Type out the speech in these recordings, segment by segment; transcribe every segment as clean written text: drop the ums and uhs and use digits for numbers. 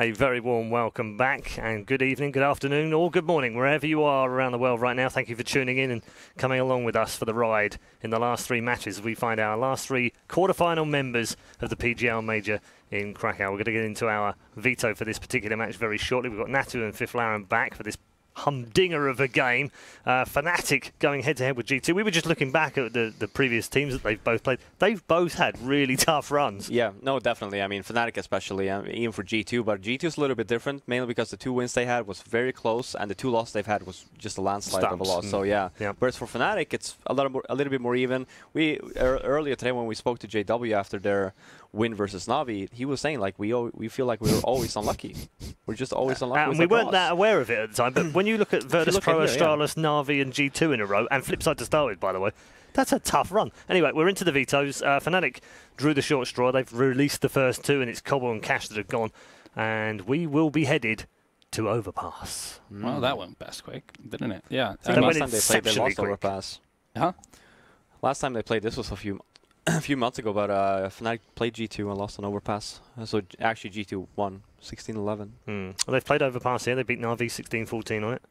A very warm welcome back, and good evening, good afternoon, or good morning, wherever you are around the world right now. Thank you for tuning in and coming along with us for the ride in the last three matches. We find our last three quarterfinal members of the PGL Major in Krakow. We're going to get into our veto for this particular match very shortly. We've got Natu and Fiflaren back for this humdinger of a game. Fnatic going head-to-head with G2. We were just looking back at the previous teams that they've both played. They've both had really tough runs. Yeah, no, definitely. I mean, Fnatic especially, even for G2, but G2 is a little bit different, mainly because the 2 wins they had was very close, and the 2 losses they've had was just a landslide of a loss. So yeah. Whereas for Fnatic, it's a little bit more even. We earlier today when we spoke to JW after their win versus Navi, he was saying like we feel like we were always unlucky. We're just always unlucky. And we weren't that aware of it at the time. But when you look at Virtus Pro, Astralis, Navi, and G2 in a row, and Flipside to start with, by the way, that's a tough run. Anyway, we're into the vetoes. Fnatic drew the short straw. They've released the first 2, and it's Cobble and Cash that have gone. And we will be headed to Overpass. Well, that went past quick, didn't it? Yeah. Last time they played, they lost Overpass. Huh? Last time they played, this was a few months ago, but Fnatic played G2 and lost on Overpass. So actually G2 won 16-11. Well, they've played Overpass here. They beat Navi 16-14 on it.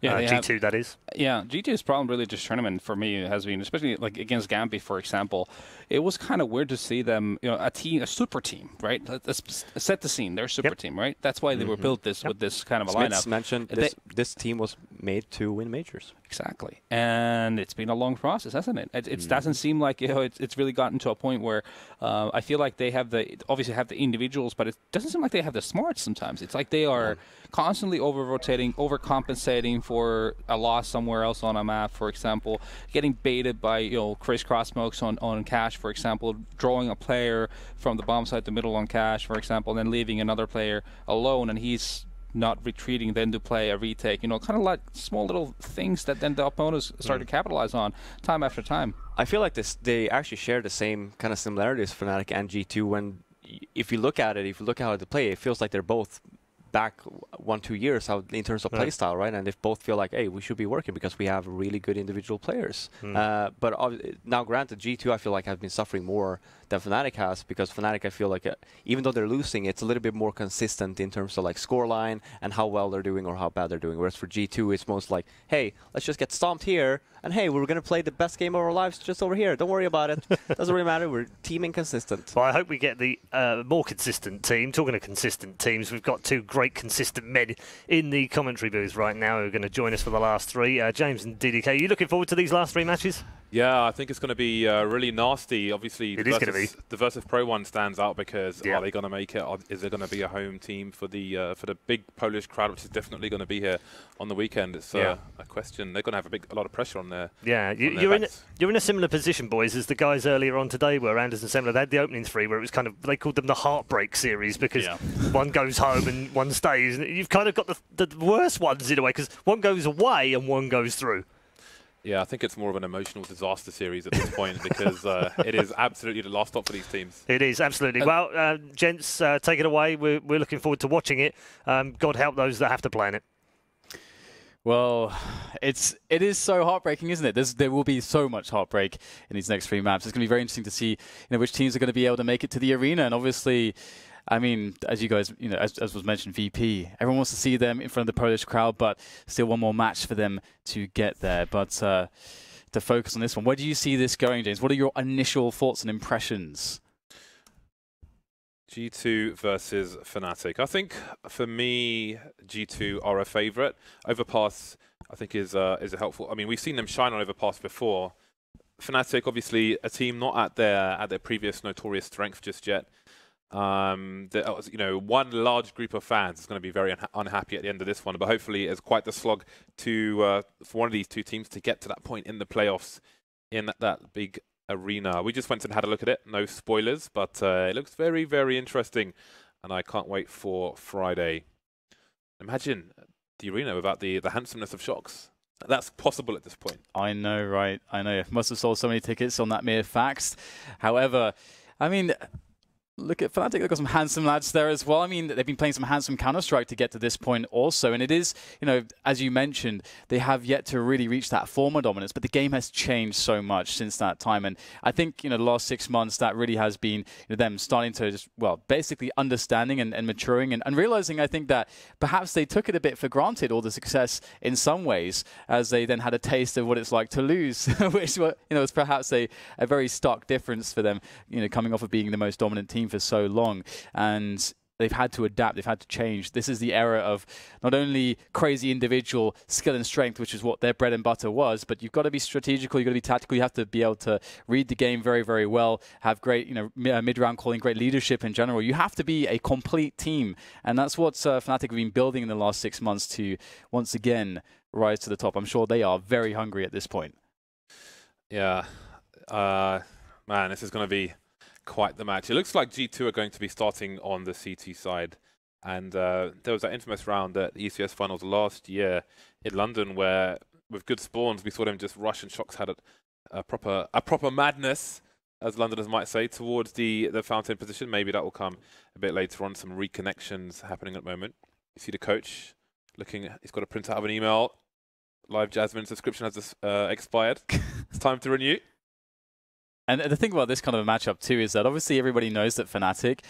Yeah, G2 that is. Yeah, G2's problem really this tournament for me has been, especially like against Gambi, for example, it was kind of weird to see them, a super team, right? Let's set the scene. They're a super team, right? That's why they were built with this kind of a lineup. Mentioned this team was made to win majors. Exactly, and it's been a long process, hasn't it? It doesn't seem like it's really gotten to a point where I feel like they have obviously have the individuals, but it doesn't seem like they have the smarts sometimes. It's like they are constantly over-rotating, overcompensating for a loss somewhere else on a map, for example, getting baited by crisscross smokes on Cash, for example, drawing a player from the bomb side to middle on Cash, for example, and then leaving another player alone, and he's not retreating then to play a retake, kind of like small little things that then the opponents start to capitalize on time after time. I feel like they actually share the same kind of similarities, Fnatic and G2, when if you look at how they play, it feels like they're both back 1-2 years in terms of play style, right? And they both feel like, hey, we should be working because we have really good individual players. But now, granted, G2 I feel like has been suffering more than Fnatic has, because Fnatic I feel like even though they're losing, it's a little bit more consistent in terms of like scoreline and how well they're doing or how bad they're doing. Whereas for G2, it's most like, hey, let's just get stomped here, and hey, we're going to play the best game of our lives just over here. Don't worry about it. Doesn't really matter. We're teaming consistent. Well, I hope we get the more consistent team. Talking of consistent teams, we've got 2 great consistent men in the commentary booth right now who are going to join us for the last 3. James and DDK, are you looking forward to these last 3 matches? Yeah, I think it's going to be really nasty. Obviously, the Versus Pro one stands out because are they going to make it? Is there going to be a home team for the big Polish crowd, which is definitely going to be here on the weekend? It's a question. They're going to have a lot of pressure on their. Yeah, you're in a similar position, boys, as the guys earlier on today were. Anders and Semler, they had the opening 3 where it was kind of, they called them the heartbreak series because one goes home and one stays. And you've kind of got the worst ones in a way because one goes away and one goes through. Yeah, I think it's more of an emotional disaster series at this point because it is absolutely the last stop for these teams. It is, absolutely. Well, gents, take it away. We're looking forward to watching it. God help those that have to play in it. Well, it is so heartbreaking, isn't it? there will be so much heartbreak in these next 3 maps. It's going to be very interesting to see which teams are going to be able to make it to the arena. And obviously, I mean, as you guys, as was mentioned, VP, everyone wants to see them in front of the Polish crowd, but still one more match for them to get there. But to focus on this one, where do you see this going, James? What are your initial thoughts and impressions? G2 versus Fnatic. I think for me, G2 are a favourite. Overpass, I think, is helpful. I mean, we've seen them shine on Overpass before. Fnatic, obviously, a team not at their previous notorious strength just yet. One large group of fans is going to be very unhappy at the end of this one, but hopefully it's quite the slog for one of these 2 teams to get to that point in the playoffs in that big arena. We just went and had a look at it. No spoilers, but it looks very, very interesting, and I can't wait for Friday. Imagine the arena without the handsomeness of Shocks. That's possible at this point. I know, right? I know. Must have sold so many tickets on that mere fact. However, I mean, look at Fnatic. They've got some handsome lads there as well. I mean, they've been playing some handsome Counter-Strike to get to this point also. And it is, you know, as you mentioned, they have yet to really reach that former dominance. But the game has changed so much since that time. And I think, you know, the last 6 months, that really has been, you know, them starting to just, well, basically understanding and maturing and realizing, I think, that perhaps they took it a bit for granted, all the success in some ways, as they then had a taste of what it's like to lose, which, you know, was perhaps a very stark difference for them, you know, coming off of being the most dominant team for so long. And they've had to adapt, they've had to change. This is the era of not only crazy individual skill and strength, which is what their bread and butter was, but you've got to be strategical, you've got to be tactical, you have to be able to read the game very, very well, have great, you know, mid-round calling, great leadership in general. You have to be a complete team. And that's what Fnatic have been building in the last 6 months to, once again, rise to the top. I'm sure they are very hungry at this point. Yeah. Man, this is going to be quite the match. It looks like G2 are going to be starting on the CT side. And there was that infamous round at the ECS finals last year in London where, with good spawns, we saw them just rush, and Shox had a proper madness, as Londoners might say, towards the fountain position. Maybe that will come a bit later on. Some reconnections happening at the moment. You see the coach looking, he's got a print out of an email. Live Jasmine subscription has expired. It's time to renew. And the thing about this kind of a matchup too is that obviously everybody knows that Fnatic,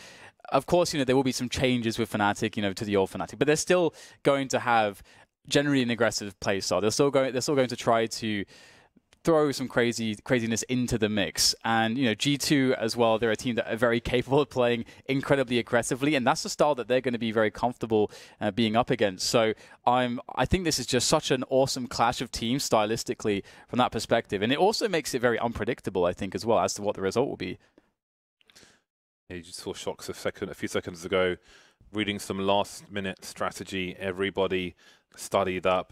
of course, you know, there will be some changes with Fnatic, you know, to the old Fnatic, but they're still going to have generally an aggressive play style. They're still going to try to throw some craziness into the mix. And, you know, G2 as well, they're a team that are very capable of playing incredibly aggressively, and that's the style that they're going to be very comfortable being up against. So I think this is just such an awesome clash of teams stylistically from that perspective. And it also makes it very unpredictable, I think, as well, as to what the result will be. Yeah, you just saw Shox a few seconds ago, reading some last-minute strategy. Everybody studied up,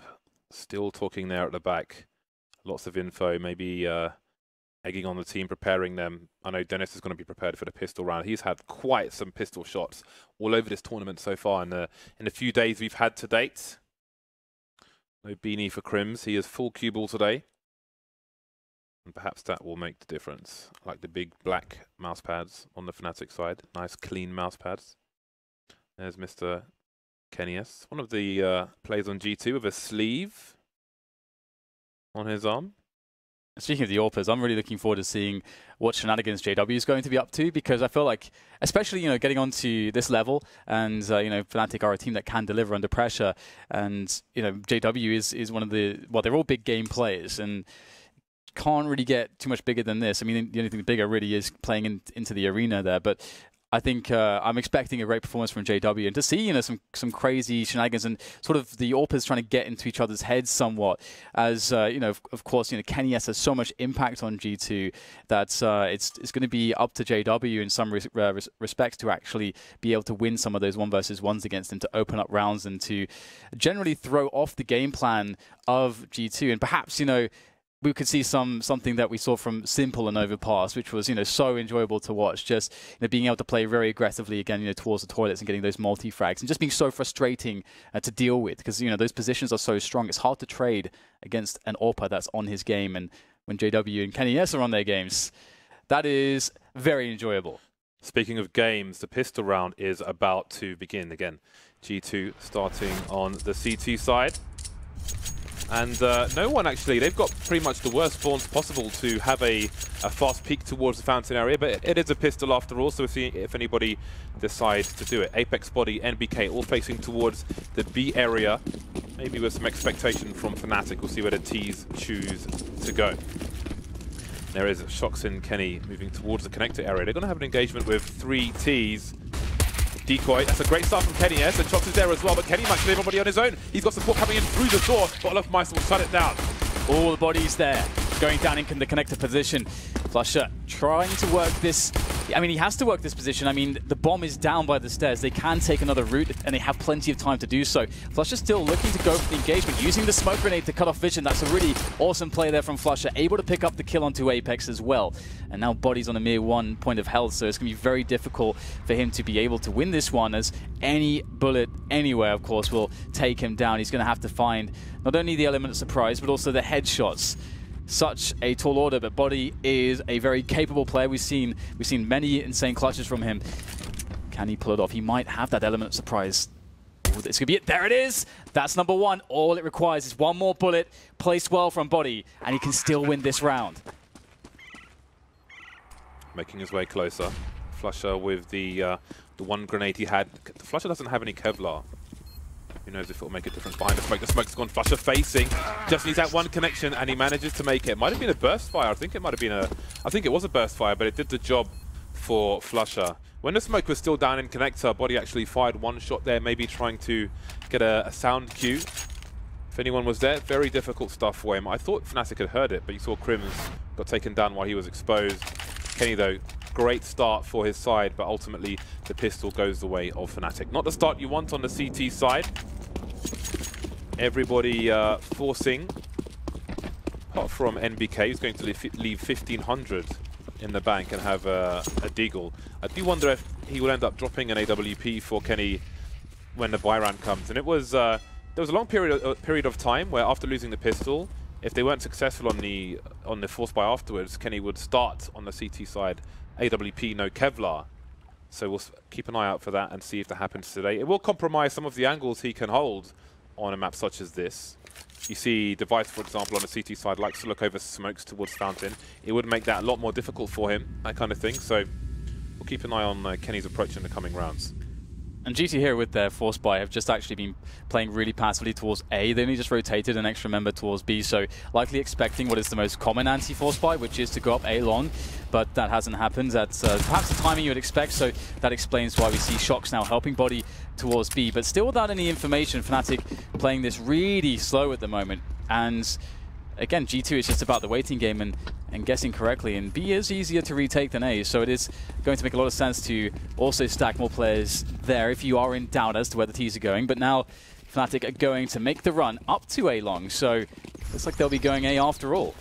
still talking there at the back. Lots of info, maybe egging on the team, preparing them. I know Dennis is going to be prepared for the pistol round. He's had quite some pistol shots all over this tournament so far in the few days we've had to date. No beanie for Crims. He is full cue ball today. And perhaps that will make the difference. I like the big black mouse pads on the Fnatic side. Nice clean mouse pads. There's Mr. Kenius. One of the players on G2 with a sleeve on his arm. Speaking of the AWPers, I'm really looking forward to seeing what shenanigans JW is going to be up to, because I feel like, especially, you know, getting onto this level, and you know, Fnatic are a team that can deliver under pressure, and you know, JW is one of the, well, they're all big game players, and can't really get too much bigger than this. I mean, the only thing bigger really is playing into the arena there, but I think I'm expecting a great performance from JW, and to see, you know, some crazy shenanigans and sort of the AWPers trying to get into each other's heads somewhat. As you know, of course, you know, Kenius has so much impact on G2 that it's going to be up to JW in some respects to actually be able to win some of those 1v1s against them, to open up rounds and to generally throw off the game plan of G2, and perhaps, you know, we could see something that we saw from Simple and Overpass, which was, you know, so enjoyable to watch. Just, you know, being able to play very aggressively again, you know, towards the toilets and getting those multi-frags, and just being so frustrating to deal with, because, you know, those positions are so strong. It's hard to trade against an AWPer that's on his game, and when JW and Kenius are on their games, that is very enjoyable. Speaking of games, the pistol round is about to begin again. G2 starting on the CT side. And no one actually, they've got pretty much the worst spawns possible to have a fast peek towards the fountain area, but it is a pistol after all, so we'll see if anybody decides to do it. Apex Body, NBK, all facing towards the B area, maybe with some expectation from Fnatic. We'll see where the T's choose to go. There is Shox and Kenny moving towards the connector area. They're going to have an engagement with 3 T's. Decoy, that's a great start from Kenny, yes, and Shox is there as well, but Kenny might kill everybody on his own. He's got support coming in through the door, but Olofmeister will shut it down. All the bodies there, going down in the connector position. Flusher trying to work this. I mean, he has to work this position. I mean, the bomb is down by the stairs. They can take another route, and they have plenty of time to do so. Flusher still looking to go for the engagement, using the smoke grenade to cut off vision. That's a really awesome play there from Flusher, able to pick up the kill onto Apex as well. And now Body's on a mere 1 point of health, so it's going to be very difficult for him to be able to win this one, as any bullet anywhere, of course, will take him down. He's going to have to find not only the element of surprise, but also the headshots. such a tall order, but Body is a very capable player. We've seen many insane clutches from him. Can he pull it off? He might have that element of surprise. Ooh, this could be it. There it is. That's number one. All it requires is one more bullet, placed well from Body, and he can still win this round. Making his way closer. Flusher with the one grenade he had. The Flusher doesn't have any Kevlar. Who knows if it'll make a difference behind the smoke. The smoke's gone. Flusher facing. Just needs that one connection, and he manages to make it. Might have been a burst fire. I think it might have been I think it was a burst fire, but it did the job for Flusher. When the smoke was still down in connector, Body actually fired one shot there, maybe trying to get a sound cue. If anyone was there, very difficult stuff for him. I thought Fnatic had heard it, but you saw Crims got taken down while he was exposed. Kenny, though, great start for his side, but ultimately the pistol goes the way of Fnatic. Not the start you want on the CT side. Everybody forcing, apart from NBK, who's going to leave 1,500 in the bank and have a deagle. I do wonder if he will end up dropping an AWP for Kenny when the buy round comes. And it was there was a long period of time where after losing the pistol, if they weren't successful on the force buy afterwards, Kenny would start on the CT side AWP no Kevlar. So we'll keep an eye out for that and see if that happens today. It will compromise some of the angles he can hold on a map such as this. You see Device, for example, on the CT side likes to look over smokes towards Fountain. It would make that a lot more difficult for him, that kind of thing. So we'll keep an eye on Kenny's approach in the coming rounds. And GT here with their force buy have just actually been playing really passively towards A. They only just rotated an extra member towards B, so likely expecting what is the most common anti-force buy, which is to go up A long, but that hasn't happened. That's perhaps the timing you would expect, so that explains why we see Shocks now helping Body towards B, but still without any information. Fnatic playing this really slow at the moment, and again, G2 is just about the waiting game and guessing correctly, and B is easier to retake than A, so it is going to make a lot of sense to also stack more players there if you are in doubt as to where the T's are going. But now Fnatic are going to make the run up to A long, so looks like they'll be going A after all.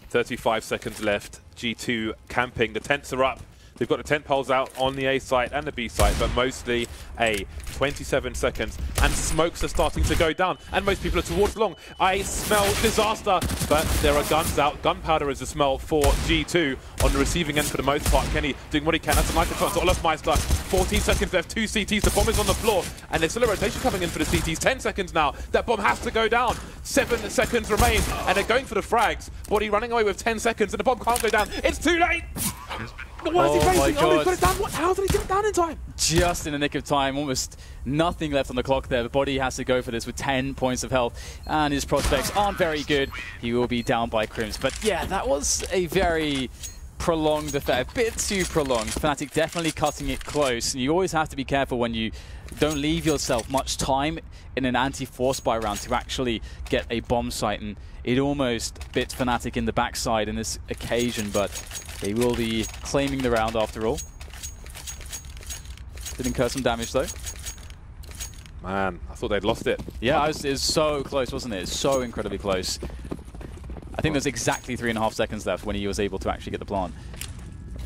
35 seconds left. G2 camping. The tents are up. They've got the tent poles out on the A site and the B site, but mostly A. 27 seconds, and smokes are starting to go down, and most people are towards long. I smell disaster, but there are guns out. Gunpowder is the smell for G2 on the receiving end for the most part. Kenny doing what he can. That's a nice shot to Olafmeister. 14 seconds left, 2 CTs. The bomb is on the floor, and there's still a rotation coming in for the CTs. 10 seconds now. That bomb has to go down. 7 seconds remain, and they're going for the frags. Body running away with 10 seconds, and the bomb can't go down. It's too late! What is he racing? Oh, he's got it down. How did he get it down in time? Just in the nick of time, almost nothing left on the clock there. The Body has to go for this with 10 points of health, and his prospects aren't very good. He will be down by Crims. But yeah, that was a very prolonged affair, a bit too prolonged. Fnatic definitely cutting it close, and you always have to be careful when you don't leave yourself much time in an anti-force buy round to actually get a bomb site, and it almost bit Fnatic in the backside in this occasion, but they will be claiming the round after all. Did incur some damage though. Man, I thought they'd lost it. Yeah, it was so close, wasn't it? So incredibly close. I think there's exactly 3.5 seconds left when he was able to actually get the plant.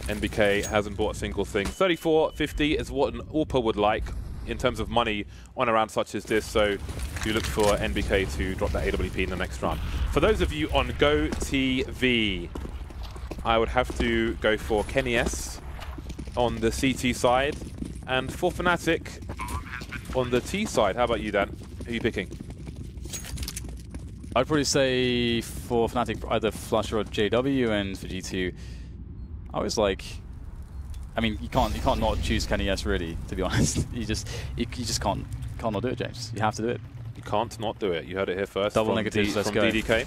NBK hasn't bought a single thing. 34.50 is what an AWPer would like in terms of money on a round such as this, so do look for NBK to drop that AWP in the next round. For those of you on GoTV, I would have to go for Kenny S on the CT side, and for Fnatic on the T side. How about you, Dan? Who are you picking? I'd probably say for Fnatic either Flusher or JW, and for G2, I was like, I mean, you can't not choose Kenny S really, to be honest. you just can't not do it, James. You have to do it. You can't not do it. You heard it here first. Double negatives, let's go. DDK.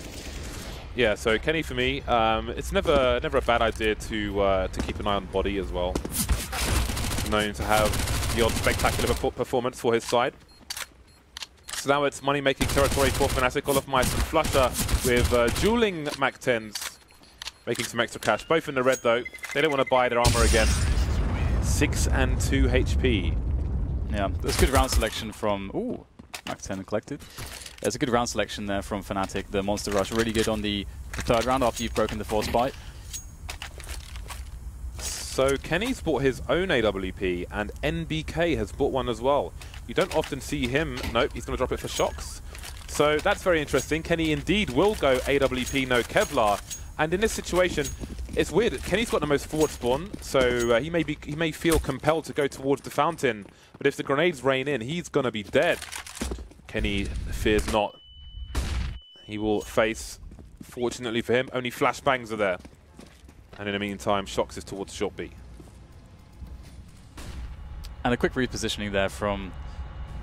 Yeah, so Kenny for me, it's never a bad idea to keep an eye on Body as well. Known to have the odd spectacular performance for his side. So now it's money-making territory for Fnatic. Olafmeister and Flusher with dueling Mac 10s, making some extra cash. Both in the red though. They don't want to buy their armor again. 6 and 2 HP. Yeah, there's good round selection from... Ooh, Mac 10 collected. There's a good round selection there from Fnatic. The Monster Rush really good on the third round after you've broken the force bite. So Kenny's bought his own AWP, and NBK has bought one as well. You don't often see him. Nope, he's going to drop it for Shocks. So that's very interesting. Kenny indeed will go AWP, no Kevlar. And in this situation, it's weird. Kenny's got the most forward spawn, so he may feel compelled to go towards the fountain. But if the grenades rain in, he's going to be dead. Kenny fears not. He will face, fortunately for him, only flashbangs are there. And in the meantime, Shox is towards short B. And a quick repositioning there from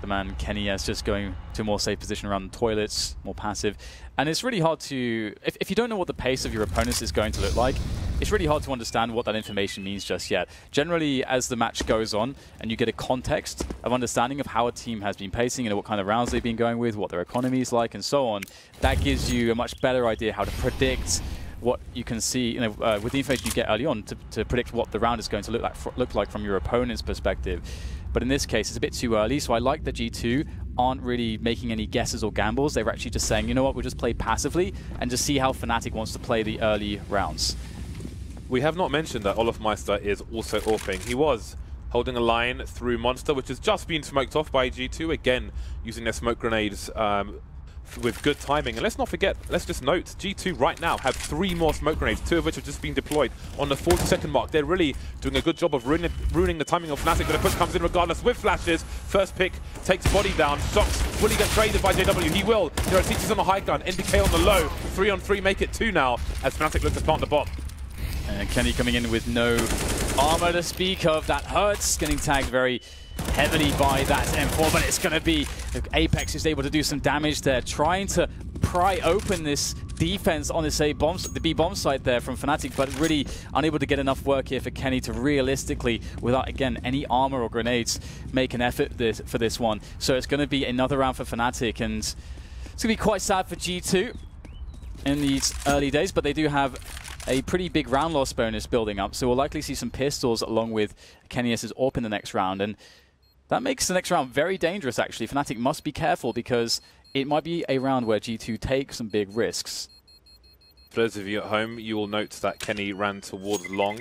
the man Kenny as just going to a more safe position around the toilets, more passive. And it's really hard to, if you don't know what the pace of your opponents is going to look like, it's really hard to understand what that information means just yet. Generally, as the match goes on and you get a context of understanding of how a team has been pacing and what kind of rounds they've been going with, what their economy is like and so on, that gives you a much better idea how to predict what you can see, with the information you get early on to predict what the round is going to look like from your opponent's perspective. But in this case, it's a bit too early, so I like that G2 aren't really making any guesses or gambles. They're actually just saying, you know what, we'll just play passively and just see how Fnatic wants to play the early rounds. We have not mentioned that Olofmeister is also AWPing. He was holding a line through Monster, which has just been smoked off by G2, again using their smoke grenades with good timing. And let's not forget, let's just note, G2 right now have 3 more smoke grenades, 2 of which have just been deployed on the 40-second mark. They're really doing a good job of ruining the timing of Fnatic, but the push comes in regardless with flashes. First pick takes body down. Shox, will he get traded by JW? He will. There are teachers on the high ground, NDK on the low. 3-on-3 make it 2 now as Fnatic look to plant the bomb. And Kenny coming in with no armor to speak of. That hurts, getting tagged very heavily by that M4, but it's going to be Apex who's able to do some damage there, trying to pry open this defense on this the B bomb site there from Fnatic, but really unable to get enough work here for Kenny to realistically, without again any armor or grenades, make an effort for this one. So it's going to be another round for Fnatic, and it's going to be quite sad for G2 in these early days, but they do have a pretty big round loss bonus building up, so we'll likely see some pistols along with Kenny S's AWP in the next round, and that makes the next round very dangerous actually. Fnatic must be careful because it might be a round where G2 take some big risks. For those of you at home, you will note that Kenny ran towards long.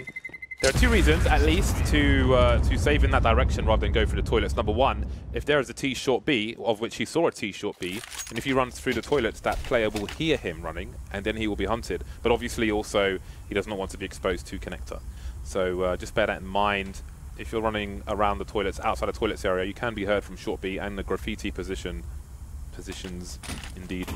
There are 2 reasons, at least, to save in that direction rather than go through the toilets. Number 1, if there is a T short B, of which he saw a T short B, and if he runs through the toilets, that player will hear him running, and then he will be hunted. But obviously, also, he does not want to be exposed to connector. So just bear that in mind. If you're running around the toilets, outside the toilets area, you can be heard from short B and the graffiti positions, indeed.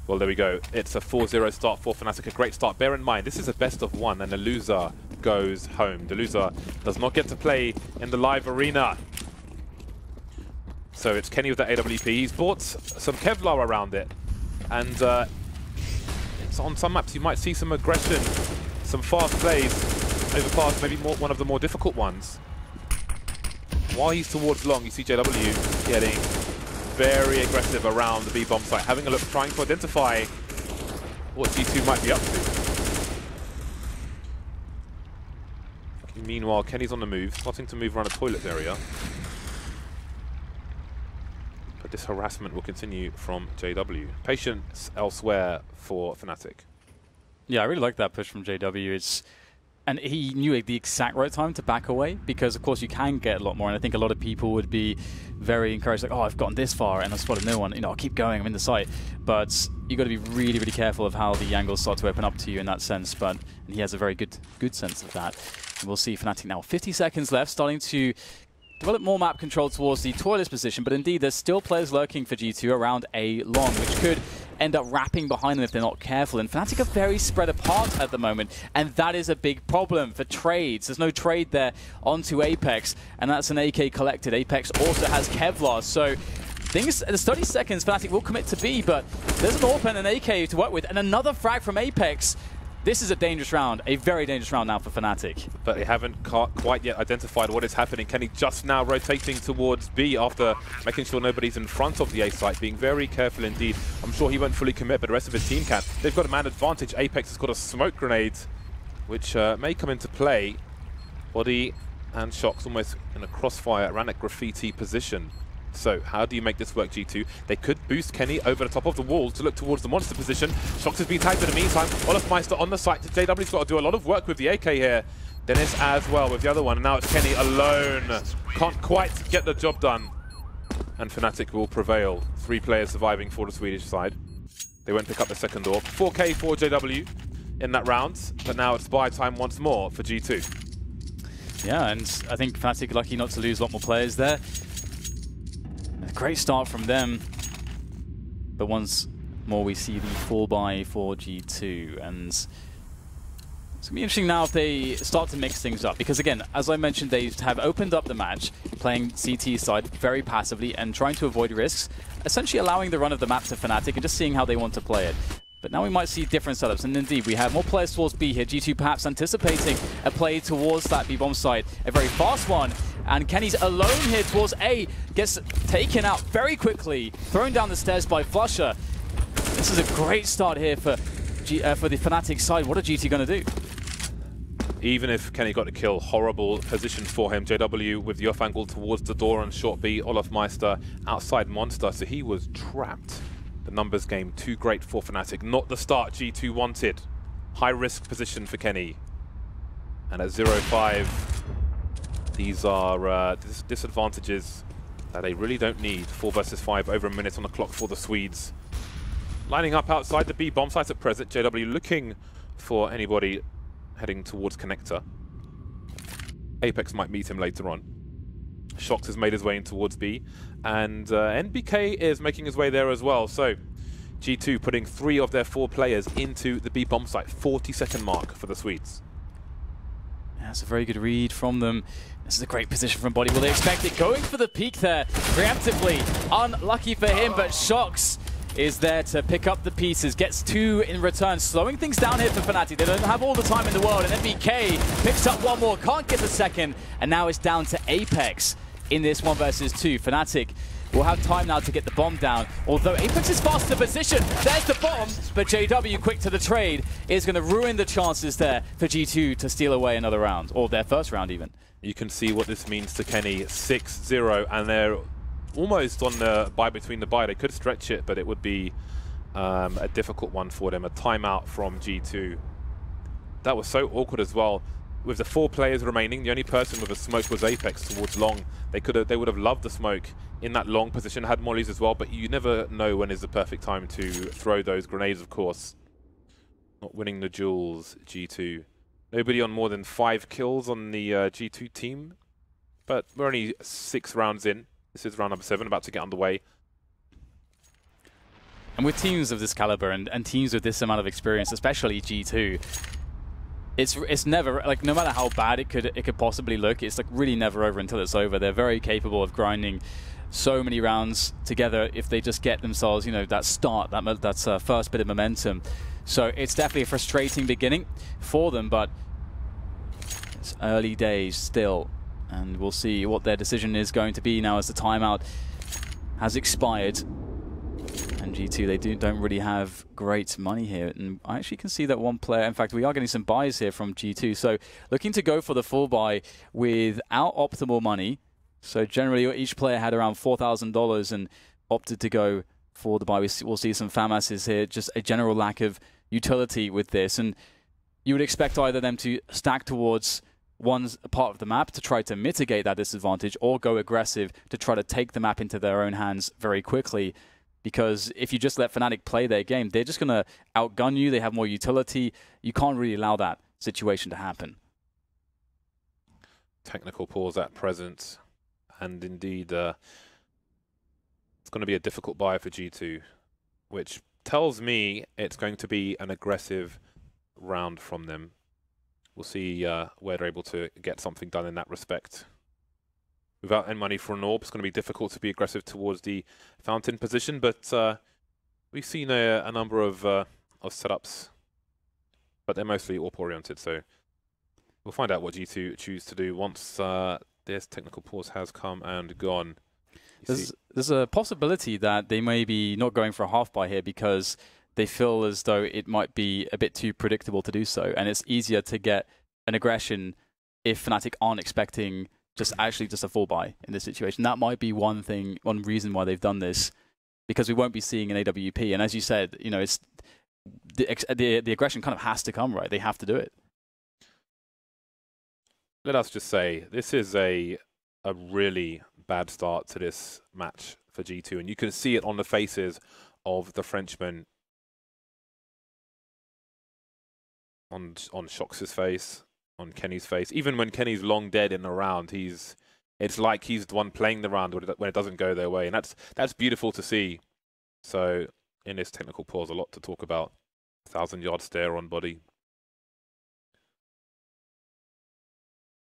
Well, there we go. It's a 4-0 start for Fnatic, a great start. Bear in mind, this is a best of 1, and the loser goes home. The loser does not get to play in the live arena. So it's Kenny with the AWP. He's bought some Kevlar around it, and it's on some maps you might see some aggression, some fast plays over past maybe one of the more difficult ones. While he's towards long, you see JW getting very aggressive around the B bomb site, having a look, trying to identify what G2 might be up to. Meanwhile, Kenny's on the move, starting to move around the toilet area. But this harassment will continue from JW. Patience elsewhere for Fnatic. Yeah, I really like that push from JW. And he knew the exact right time to back away because, of course, you can get a lot more. And I think a lot of people would be very encouraged, like, oh, I've gotten this far and I've spotted no one. You know, I'll keep going. I'm in the site. But you got to be really, really careful of how the angles start to open up to you in that sense. But he has a very good sense of that. And we'll see Fnatic now. 50 seconds left, starting to develop more map control towards the toilets position. But indeed, there's still players lurking for G2 around A long, which could end up wrapping behind them if they're not careful. And Fnatic are very spread apart at the moment, and that is a big problem for trades. There's no trade there onto Apex, and that's an AK collected. Apex also has Kevlar, so things at 30 seconds, Fnatic will commit to B, but there's an AWP and an AK to work with, and another frag from Apex. This is a dangerous round, a very dangerous round now for Fnatic. But they haven't quite yet identified what is happening. Kenny just now rotating towards B after making sure nobody's in front of the A site, being very careful indeed. I'm sure he won't fully commit, but the rest of his team can. They've got a man advantage. Apex has got a smoke grenade, which may come into play. Body and Shox almost in a crossfire around that graffiti position. So how do you make this work, G2? They could boost Kenny over the top of the wall to look towards the monster position. Shox has been tagged in the meantime. Olofmeister on the site. JW's got to do a lot of work with the AK here. Dennis as well with the other one. And now it's Kenny alone. Can't quite get the job done. and Fnatic will prevail. 3 players surviving for the Swedish side. They won't pick up the second door. 4K for JW in that round, but now it's buy time once more for G2. Yeah, and I think Fnatic lucky not to lose a lot more players there. A great start from them, but once more we see the fall buy for G2, and it's going to be interesting now if they start to mix things up, because again, as I mentioned, they have opened up the match, playing CT side very passively and trying to avoid risks, essentially allowing the run of the map to Fnatic and just seeing how they want to play it. But now we might see different setups, and indeed we have more players towards B here. G2 perhaps anticipating a play towards that B bomb site, a very fast one, and Kenny's alone here towards A, gets taken out very quickly, thrown down the stairs by Flusher. This is a great start here for the Fnatic side. What are G2 going to do? Even if Kenny got the kill, horrible position for him. JW with the off angle towards the door on short B. Olaf Meister outside Monster, so he was trapped. The numbers game too great for Fnatic. Not the start G2 wanted. High risk position for Kenny. And at 0-5, these are disadvantages that they really don't need. 4 versus 5, over a minute on the clock for the Swedes. Lining up outside the B bomb site at present. JW looking for anybody heading towards Connector. Apex might meet him later on. Shox has made his way in towards B, and NBK is making his way there as well. So G2 putting 3 of their 4 players into the B bomb site. 40-second mark for the Swedes. Yeah, that's a very good read from them. This is a great position from Body. Will they expect it? Going for the peak there, preemptively. Unlucky for him, but Shox is there to pick up the pieces, gets 2 in return, slowing things down here for Fnatic. They don't have all the time in the world, and NBK picks up 1 more, can't get the second, and now it's down to Apex in this 1 versus 2. Fnatic will have time now to get the bomb down, although Apex is fast to position. There's the bomb, but JW, quick to the trade, is going to ruin the chances there for G2 to steal away another round, or their first round even. You can see what this means to Kenny. 6-0, and they're almost on the buy between the buy. They could stretch it, but it would be a difficult one for them. A timeout from G2. That was so awkward as well. With the 4 players remaining, the only person with a smoke was Apex towards long. They would have loved the smoke in that long position, had mollies as well, but you never know when is the perfect time to throw those grenades, of course. Not winning the duels, G2. Nobody on more than 5 kills on the G2 team, but we're only 6 rounds in. This is round number 7, about to get underway. And with teams of this caliber and teams with this amount of experience, especially G2, it's never, like, no matter how bad it could possibly look, it's like really never over until it's over. They're very capable of grinding so many rounds together if they just get themselves, you know, that start, that's first bit of momentum. So it's definitely a frustrating beginning for them, but it's early days still. And we'll see what their decision is going to be now as the timeout has expired. And G2, they don't really have great money here. And I actually can see that 1 player, in fact, we are getting some buys here from G2. So looking to go for the full buy without optimal money. So generally, each player had around $4,000 and opted to go for the buy. We'll see some FAMASs here, just a general lack of utility with this. And you would expect either them to stack towards one part of the map to try to mitigate that disadvantage, or go aggressive to try to take the map into their own hands very quickly. Because if you just let Fnatic play their game, they're just going to outgun you. They have more utility. You can't really allow that situation to happen. Technical pause at present. And indeed, it's going to be a difficult buy for G2, which tells me it's going to be an aggressive round from them. We'll see where they're able to get something done in that respect. Without any money for an AWP, it's going to be difficult to be aggressive towards the fountain position, but we've seen a number of setups, but they're mostly AWP-oriented, so we'll find out what G2 choose to do once this technical pause has come and gone. There's a possibility that they may be not going for a half buy here because they feel as though it might be a bit too predictable to do so, and it's easier to get an aggression if Fnatic aren't expecting just a full buy in this situation. That might be one reason why they've done this, because we won't be seeing an AWP. And as you said, you know, it's the aggression kind of has to come, right? They have to do it. Let us just say this is a really bad start to this match for G2, and you can see it on the faces of the Frenchmen, on Shox's face, on Kenny's face. Even when Kenny's long dead in the round, it's like he's the one playing the round when it doesn't go their way, and that's beautiful to see. So in this technical pause, a lot to talk about. 1,000-yard stare on body.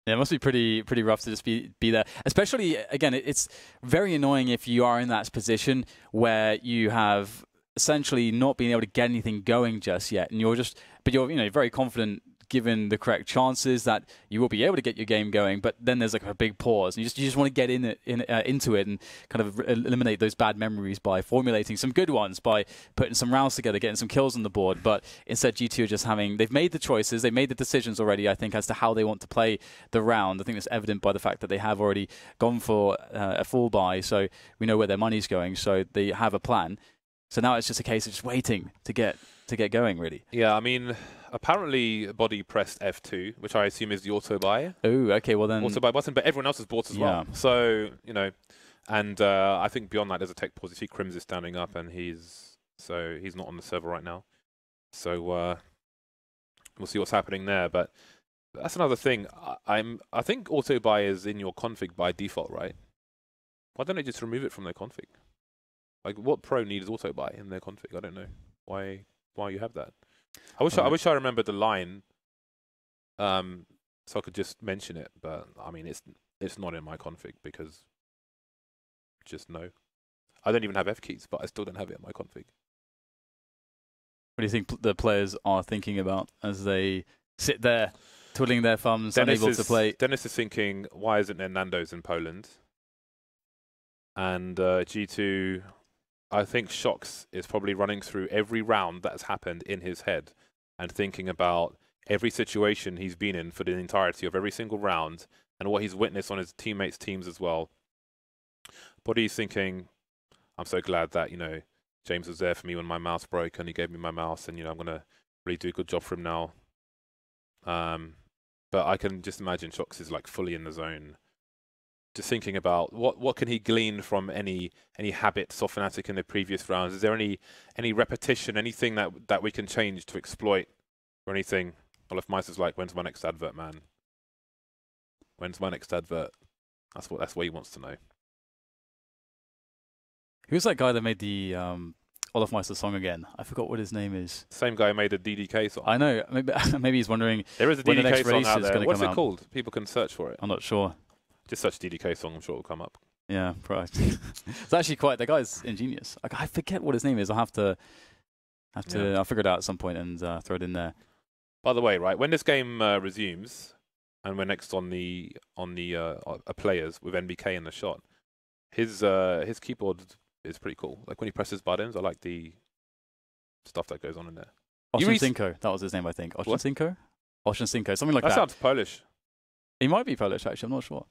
Yeah, it must be pretty rough to just be there. Especially, again, it's very annoying if you are in that position where you have essentially not been able to get anything going just yet, and you're very confident, given the correct chances, that you will be able to get your game going. But then there's like a big pause, and you just want to get into it and kind of eliminate those bad memories by formulating some good ones, by putting some rounds together, getting some kills on the board. But instead, G2 are just they've made the choices, they've made the decisions already, I think, as to how they want to play the round. I think that's evident by the fact that they have already gone for a full buy, so we know where their money's going, so they have a plan. So now it's just a case of just waiting to get going, really. Yeah, I mean, apparently Body pressed F2, which I assume is the auto buy. Oh, okay, well then... Auto buy button, but everyone else has bought as well. So, and I think beyond that, there's a tech pause. You see Crims is standing up, and he's not on the server right now. So we'll see what's happening there. But that's another thing. I think auto buy is in your config by default, right? Why don't they just remove it from their config? Like, what pro needs auto buy in their config? I don't know why you have that. I wish I remembered the line, so I could just mention it. But I mean, it's not in my config because just no. I don't even have F keys, but I still don't have it in my config. What do you think the players are thinking about as they sit there, twiddling their thumbs, unable to play? Dennis is thinking, why isn't there Nando's in Poland? And G2. I think Shox is probably running through every round that's happened in his head and thinking about every situation he's been in for the entirety of every single round and what he's witnessed on his teammates' teams as well. But he's thinking, I'm so glad that, James was there for me when my mouse broke and he gave me my mouse, and, I'm going to really do a good job for him now. But I can just imagine Shox is like fully in the zone, just thinking about what can he glean from any habits of Fnatic in the previous rounds. Is there any repetition, anything that we can change to exploit or anything? Well, if Mice is like, when's my next advert, man? When's my next advert? That's what he wants to know. Who's that guy that made the Olaf Meister song again? I forgot what his name is. Same guy who made a DDK song. I know. Maybe he's wondering. There is a when DDK the next song out is there. What's it out. called? People can search for it. I'm not sure. Just search DDK song, I'm sure it'll come up. Yeah, right. It's actually quite. The guy's ingenious. I forget what his name is. I'll figure it out at some point and throw it in there. By the way, right, when this game resumes, and we're next on the players with NBK in the shot, his keyboard is pretty cool. Like when he presses buttons, I like the stuff that goes on in there. Oshinsinko, that was his name, I think. Oshinsinko? Oshinsinko, something like that. That sounds Polish. He might be Polish, actually. I'm not sure.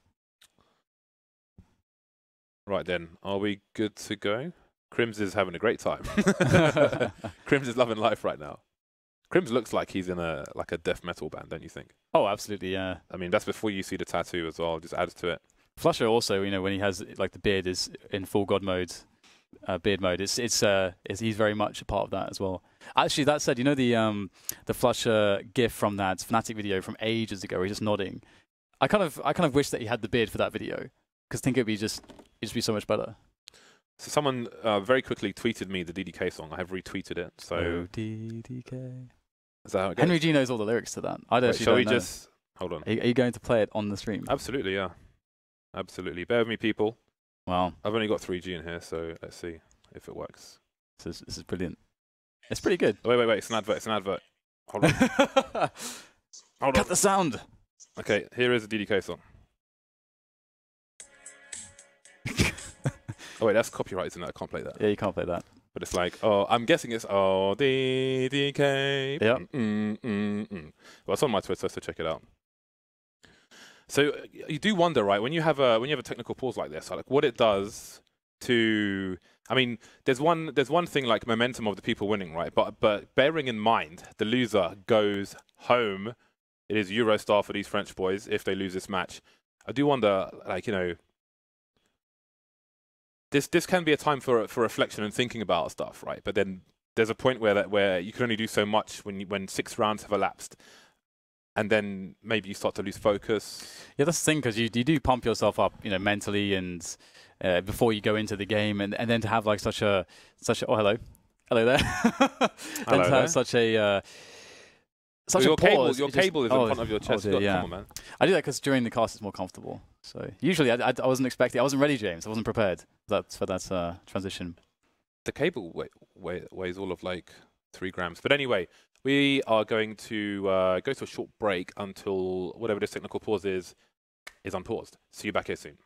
Right then, are we good to go? Crims is having a great time. Crims is loving life right now. Crims looks like he's in a death metal band, don't you think? Oh, absolutely, yeah. I mean, that's before you see the tattoo as well. Just adds to it. Flusher also, when he has like the beard is in full god mode, beard mode. He's very much a part of that as well. Actually, that said, the Flusher GIF from that Fnatic video from ages ago, where he's just nodding. I kind of wish that he had the beard for that video, because I think it'd just be so much better. So someone very quickly tweeted me the DDK song. I have retweeted it. So oh, DDK. Is that how it goes? Henry G knows all the lyrics to that. I don't. Shall we just hold on? Are you going to play it on the stream? Absolutely, yeah. Absolutely. Bear with me, people. Wow. I've only got 3G in here, so let's see if it works. This is brilliant. It's pretty good. Wait. It's an advert. It's an advert. Hold on. Hold on. Cut the sound. Okay, here is a DDK song. Oh wait, that's copyright, isn't it? I can't play that. Yeah, you can't play that. But it's like, oh, I'm guessing it's DDK. Yep. Well, it's on my Twitter, so check it out. So you do wonder, right, when you have a technical pause like this, like what it does to. I mean, there's one thing like momentum of the people winning, right? But bearing in mind the loser goes home, it is Eurostar for these French boys if they lose this match. I do wonder, like, this can be a time for reflection and thinking about stuff, right? But then there's a point where you can only do so much when 6 rounds have elapsed, and then maybe you start to lose focus. Yeah, that's the thing, because you do pump yourself up, mentally and before you go into the game, and then to have like such a oh, hello there, Hello and to have such a your pause, cable is in front of your chest. Dear, yeah. Come on, man. I do that because during the cast it's more comfortable. So usually I wasn't expecting, I wasn't ready, James. I wasn't prepared for that transition. The cable weighs all of like 3 grams. But anyway, we are going to go to a short break until whatever this technical pause is unpaused. See you back here soon.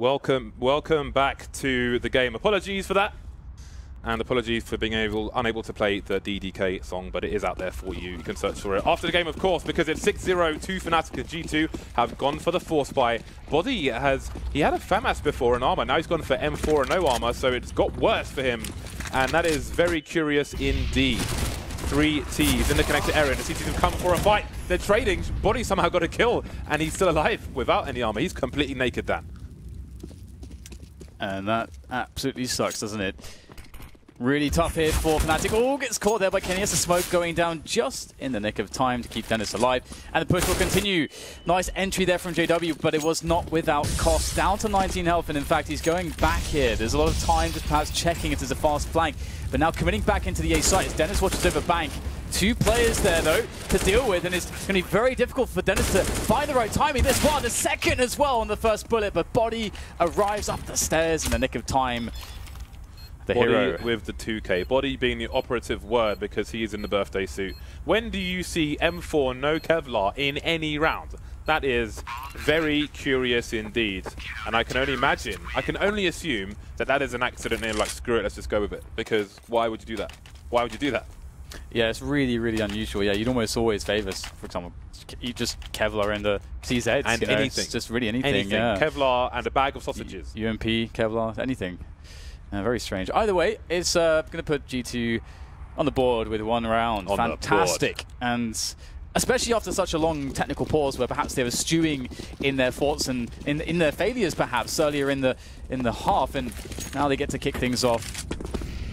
Welcome back to the game. Apologies for that, and apologies for being unable to play the DDK song, but it is out there for you. You can search for it after the game, of course, because it's 6-0 to Fnatic. G2 have gone for the Force Buy. Body he had a FAMAS before in armor. Now he's gone for M4 and no armor, so it's got worse for him, and that is very curious indeed. 3 Ts in the connector area, and the CT can come for a fight. They're trading. Body somehow got a kill, and he's still alive without any armor. He's completely naked, Dan. And that absolutely sucks, doesn't it? Really tough here for Fnatic. Oh, gets caught there by Kenny. Has the smoke going down just in the nick of time to keep Dennis alive. And the push will continue. Nice entry there from JW, but it was not without cost. Down to 19 health, and in fact, he's going back here. There's a lot of time just perhaps checking if there's a fast flank. But now committing back into the A site as Dennis watches over bank. 2 players there, though, to deal with, and it's going to be very difficult for Dennis to find the right timing. This one, the second as well on the first bullet, but Body arrives up the stairs in the nick of time. The Body hero with the 2K. Body being the operative word because he is in the birthday suit. When do you see M4 no Kevlar in any round? That is very curious indeed. And I can only imagine, I can only assume that that is an accident and like, screw it, let's just go with it. Because why would you do that? Why would you do that? Yeah, it's really, really unusual. Yeah, you'd almost always favor, for example, you just Kevlar and the CZs. And you know, anything. it's just really anything. Yeah. Kevlar and a bag of sausages. UMP, Kevlar, anything. Very strange. Either way, it's going to put G2 on the board with 1 round. Fantastic. And especially after such a long technical pause where perhaps they were stewing in their thoughts and in their failures perhaps earlier in the half, and now they get to kick things off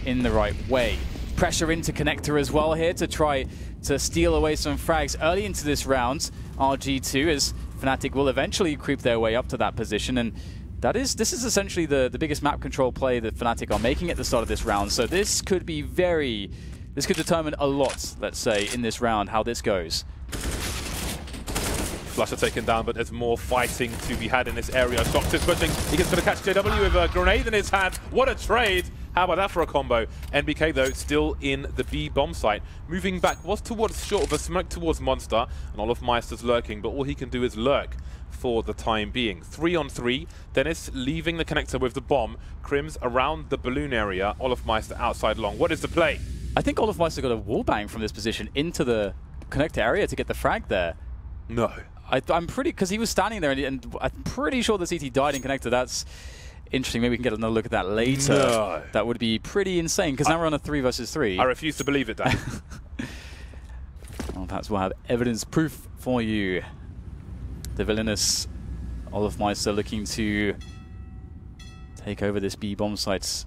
in the right way. Pressure into Connector as well here to try to steal away some frags early into this round. RG2 as Fnatic will eventually creep their way up to that position, and this is essentially the biggest map control play that Fnatic are making at the start of this round. So this could be this could determine a lot, let's say, in this round, how this goes. Flusher taken down, but there's more fighting to be had in this area. Shox is pushing. He gets going to catch JW with a grenade in his hand. What a trade! How about that for a combo? NBK, though, still in the B bomb site. Moving back was towards short of a smoke towards Monster, and Olofmeister's lurking, but all he can do is lurk for the time being. 3-on-3. Dennis leaving the connector with the bomb. Crims around the balloon area. Olofmeister outside long. What is the play? I think Olofmeister got a wallbang from this position into the connector area to get the frag there. No. I'm pretty, because he was standing there, and I'm pretty sure the CT died in connector. That's interesting. Maybe we can get another look at that later. No. That would be pretty insane, because now we're on a 3 versus 3. I refuse to believe it, Dan. Well, perhaps we'll have evidence proof for you. The villainous Olofmeister looking to take over this B bomb site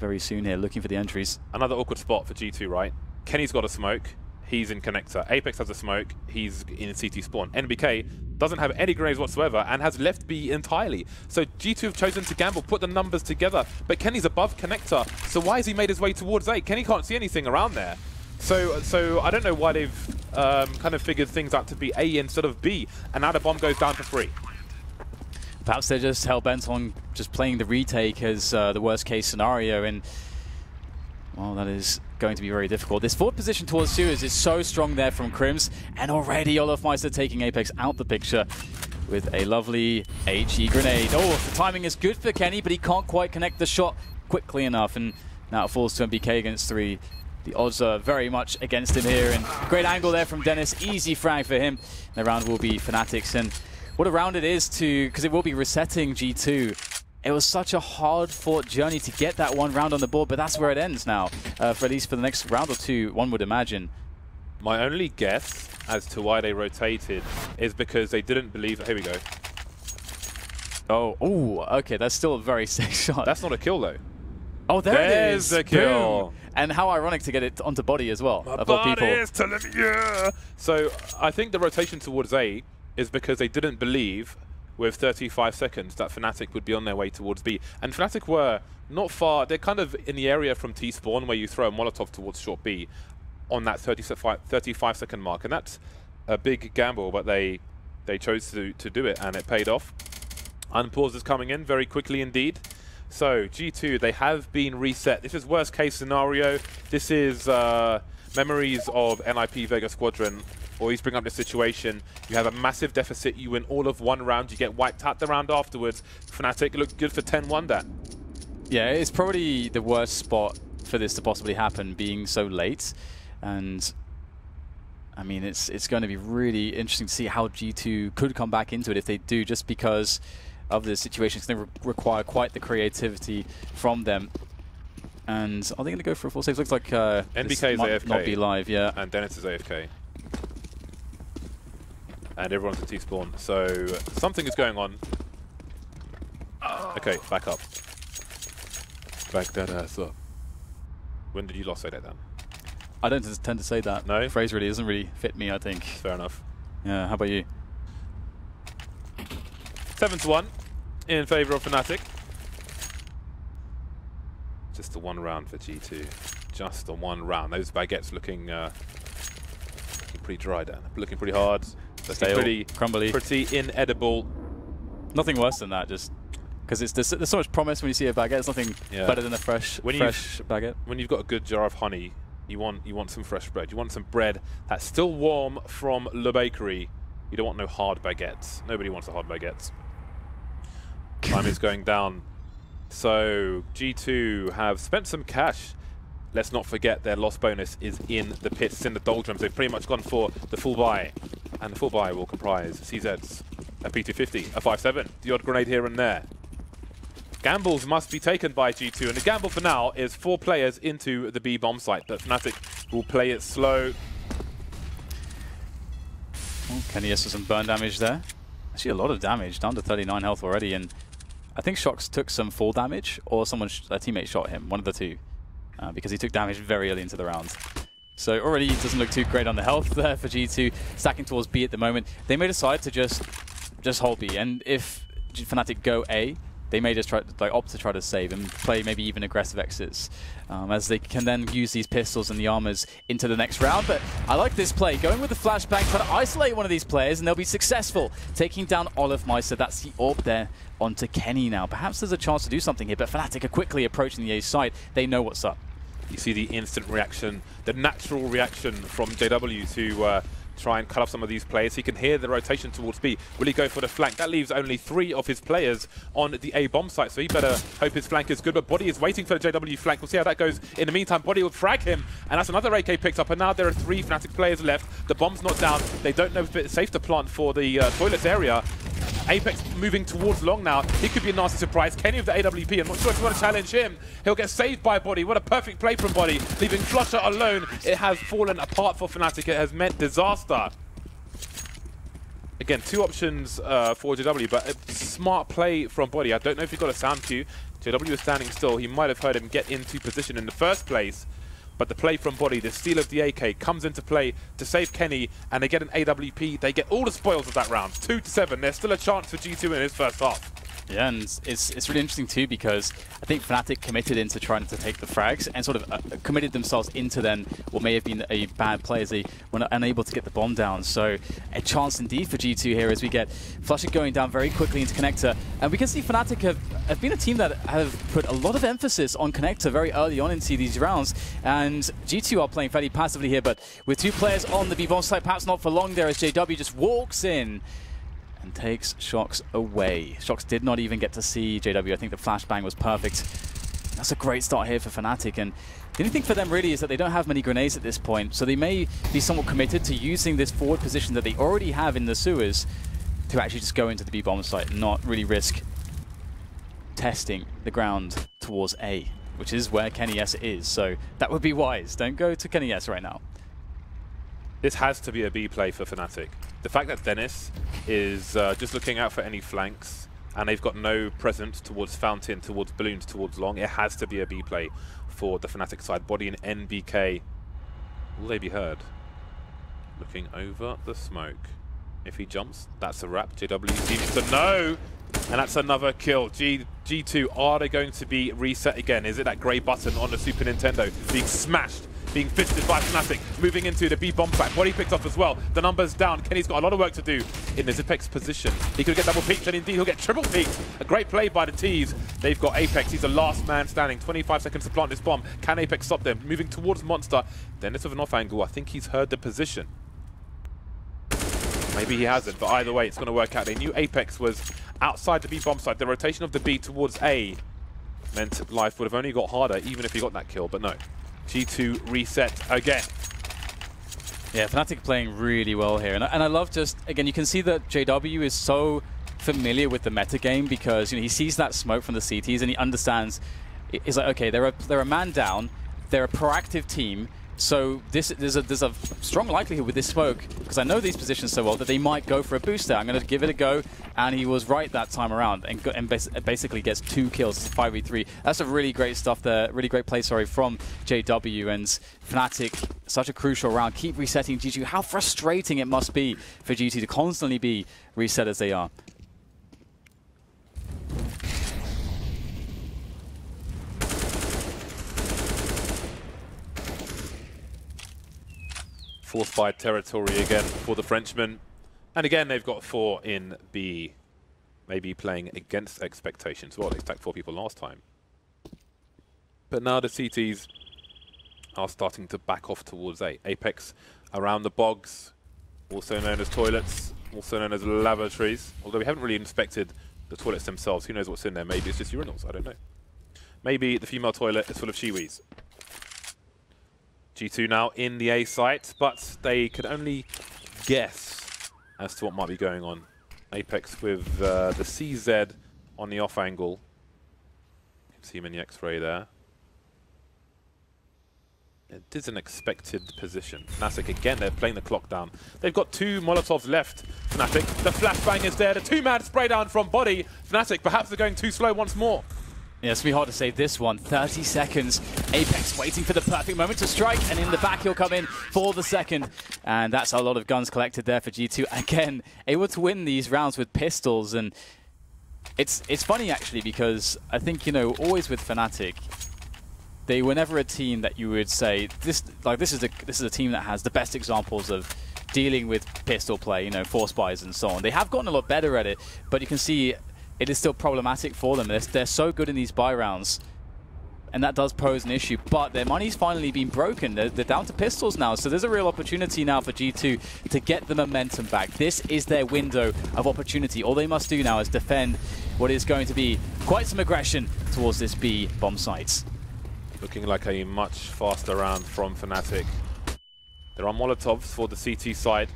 very soon here, looking for the entries. Another awkward spot for G2, right? Kenny's got a smoke. He's in connector. Apex has a smoke. He's in CT spawn. NBK doesn't have any grenades whatsoever and has left B entirely. So G2 have chosen to gamble, put the numbers together. But Kenny's above connector. So why has he made his way towards A? Kenny can't see anything around there. So I don't know why they've kind of figured things out to be A instead of B. And now the bomb goes down to 3. Perhaps they're just hell-bent on just playing the retake as the worst-case scenario. And, well, that is going to be very difficult. This forward position towards Sewers is so strong there from Crims, and already Olofmeister taking Apex out the picture with a lovely HE grenade. Oh, the timing is good for Kenny, but he can't quite connect the shot quickly enough, and now it falls to MBK against 3. The odds are very much against him here, and great angle there from Dennis. Easy frag for him. The round will be Fnatic's, and what a round it is because it will be resetting G2. It was such a hard-fought journey to get that 1 round on the board, but that's where it ends now, for at least for the next round or 2, one would imagine. My only guess as to why they rotated is because they didn't believe... Here we go. Oh, okay, that's still a very sick shot. That's not a kill, though. Oh, there's the kill. Boom. And how ironic to get it onto Body as well, My of all people. is telling me, yeah. So I think the rotation towards A is because they didn't believe with 35 seconds that Fnatic would be on their way towards B. And Fnatic were not far, they're kind of in the area from T-spawn where you throw a Molotov towards short B on that 35 second mark. And that's a big gamble, but they chose to do it, and it paid off. Unpause is coming in very quickly indeed. So G2, they have been reset. This is worst case scenario. This is memories of NIP Vega Squadron. Always bring up this situation. You have a massive deficit. You win all of 1 round. You get wiped out the round afterwards. Fnatic looked good for 10-1 that. Yeah, it's probably the worst spot for this to possibly happen, being so late. And I mean, it's going to be really interesting to see how G2 could come back into it if they do, just because of the situation. It's going to require quite the creativity from them. And are they going to go for a full save? Looks like NBK is AFK. Not be live, yeah. And Dennis is AFK. and everyone's a T-spawn. So something is going on. Okay, back up. Back that ass up. When did you last say that then? I don't tend to say that. No? The phrase really doesn't really fit me, I think. Fair enough. Yeah, how about you? 7-1 in favour of Fnatic. Just the one round for G2. Just the one round. Those baguettes looking pretty dry, Dan. Looking pretty hard. Stale, pretty crumbly. Pretty inedible. Nothing worse than that, just because there's so much promise when you see a baguette. There's nothing better than a fresh baguette. When you've got a good jar of honey, you want some fresh bread. You want some bread that's still warm from Le Bakery. You don't want no hard baguettes. Nobody wants a hard baguettes. Time is going down. So G2 have spent some cash. Let's not forget their loss bonus is in the pits, it's in the doldrums. They've pretty much gone for the full buy. And the full buy will comprise CZs, a P250, a 5.7, the odd grenade here and there. Gambles must be taken by G2, and the gamble for now is 4 players into the B bomb site, but Fnatic will play it slow. Kenny with some burn damage there. Actually a lot of damage, down to 39 health already, and I think Shox took some fall damage, or a teammate shot him, one of the two, because he took damage very early into the round. So already it doesn't look too great on the health there for G2, stacking towards B at the moment. They may decide to just hold B, and if Fnatic go A, they may just opt to try to save and play maybe even aggressive exits, as they can then use these pistols and the armors into the next round. But I like this play, going with the flashbang, trying to isolate one of these players, and they'll be successful, taking down Olofmeister. That's the AWP there onto Kenny now. Perhaps there's a chance to do something here, but Fnatic are quickly approaching the A side. They know what's up. You see the instant reaction, the natural reaction from JW to try and cut off some of these players. He can hear the rotation towards B. Will he go for the flank? That leaves only 3 of his players on the A bomb site, so he better hope his flank is good. But Body is waiting for the JW flank. We'll see how that goes. In the meantime, Body will frag him, and that's another AK picked up, and now there are 3 Fnatic players left. The bomb's not down. They don't know if it's safe to plant for the toilets area. Apex moving towards long now. He could be a nasty surprise. Kenny with the AWP. I'm not sure if you want to challenge him. He'll get saved by Body. What a perfect play from Body. Leaving Flusher alone. It has fallen apart for Fnatic. It has meant disaster. Again, 2 options for JW, but a smart play from Body. I don't know if he got a sound cue. JW is standing still. He might have heard him get into position in the first place. But the play from Body, the steal of the AK, comes into play to save Kenny, and they get an AWP. They get all the spoils of that round. 2-7. There's still a chance for G2 in his first half. Yeah, and it's really interesting too, because I think Fnatic committed into trying to take the frags and sort of committed themselves into then what may have been a bad play as they were unable to get the bomb down. So a chance indeed for G2 here as we get Flusher going down very quickly into Connector. And we can see Fnatic have been a team that have put a lot of emphasis on Connector very early on into these rounds. And G2 are playing fairly passively here, but with 2 players on the B-bomb site, perhaps not for long there as JW just walks in and takes Shox away. Shox did not even get to see JW. I think the flashbang was perfect. That's a great start here for Fnatic, and the only thing for them really is that they don't have many grenades at this point, so they may be somewhat committed to using this forward position that they already have in the sewers to actually just go into the B-bomb site and not really risk testing the ground towards A, which is where Kenny S is, so that would be wise. Don't go to Kenny S right now. This has to be a B play for Fnatic. The fact that Dennis is just looking out for any flanks, and they've got no presence towards Fountain, towards Balloons, towards Long, it has to be a B play for the Fnatic side. Body and NBK, will they be heard? Looking over the smoke. If he jumps, that's a wrap. JW seems to know, and that's another kill. G2, are they going to be reset again? Is it that grey button on the Super Nintendo being smashed? Being fisted by Fnatic, moving into the B bomb site. Body picked up as well. The numbers down. Kenny's got a lot of work to do in this Apex position. He could get double peaked, and indeed he'll get triple peaked. A great play by the T's. They've got Apex. He's the last man standing. 25 seconds to plant this bomb. Can Apex stop them? Moving towards Monster. Dennis with an off angle. I think he's heard the position. Maybe he hasn't, but either way, it's going to work out. They knew Apex was outside the B bomb site. The rotation of the B towards A meant life would have only got harder, even if he got that kill, but no. G2 reset again. Yeah, Fnatic playing really well here. And I love just, again, you can see that JW is so familiar with the metagame because, you know, he sees that smoke from the CTs and he understands, he's like, okay, they're a man down, they're a proactive team, So there's a strong likelihood with this smoke, because I know these positions so well, that they might go for a booster. I'm going to give it a go, and he was right that time around, and basically gets 2 kills, 5v3. That's a really great stuff there, really great play, sorry, from JW, and Fnatic, such a crucial round. Keep resetting G2. How frustrating it must be for G2 to constantly be reset as they are. Force-fired territory again for the Frenchmen. And again, they've got 4 in B. Maybe playing against expectations. Well, they stacked 4 people last time. But now the CTs are starting to back off towards A. Apex around the bogs, also known as toilets, also known as lavatories. Although we haven't really inspected the toilets themselves. Who knows what's in there? Maybe it's just urinals. I don't know. Maybe the female toilet is full of shiwis. G2 now in the A site, but they can only guess as to what might be going on. Apex with the CZ on the off angle. You can see him in the X-ray there. It is an expected position. Fnatic again, they're playing the clock down. They've got 2 Molotovs left, Fnatic. The flashbang is there, the 2-man spray down from body. Fnatic, perhaps they're going too slow once more. Yeah, it's going to be hard to save this one. 30 seconds. Apex waiting for the perfect moment to strike, and in the back he'll come in for the second. And that's a lot of guns collected there for G2. Again, able to win these rounds with pistols. And it's funny, actually, because I think, you know, always with Fnatic, they were never a team that you would say, this is a team that has the best examples of dealing with pistol play, you know, force buys and so on. They have gotten a lot better at it, but you can see it is still problematic for them. They're so good in these buy rounds, and that does pose an issue, but their money's finally been broken. They're down to pistols now, so there's a real opportunity now for G2 to get the momentum back. This is their window of opportunity. All they must do now is defend what is going to be quite some aggression towards this B bomb site. Looking like a much faster round from Fnatic. There are Molotovs for the CT side.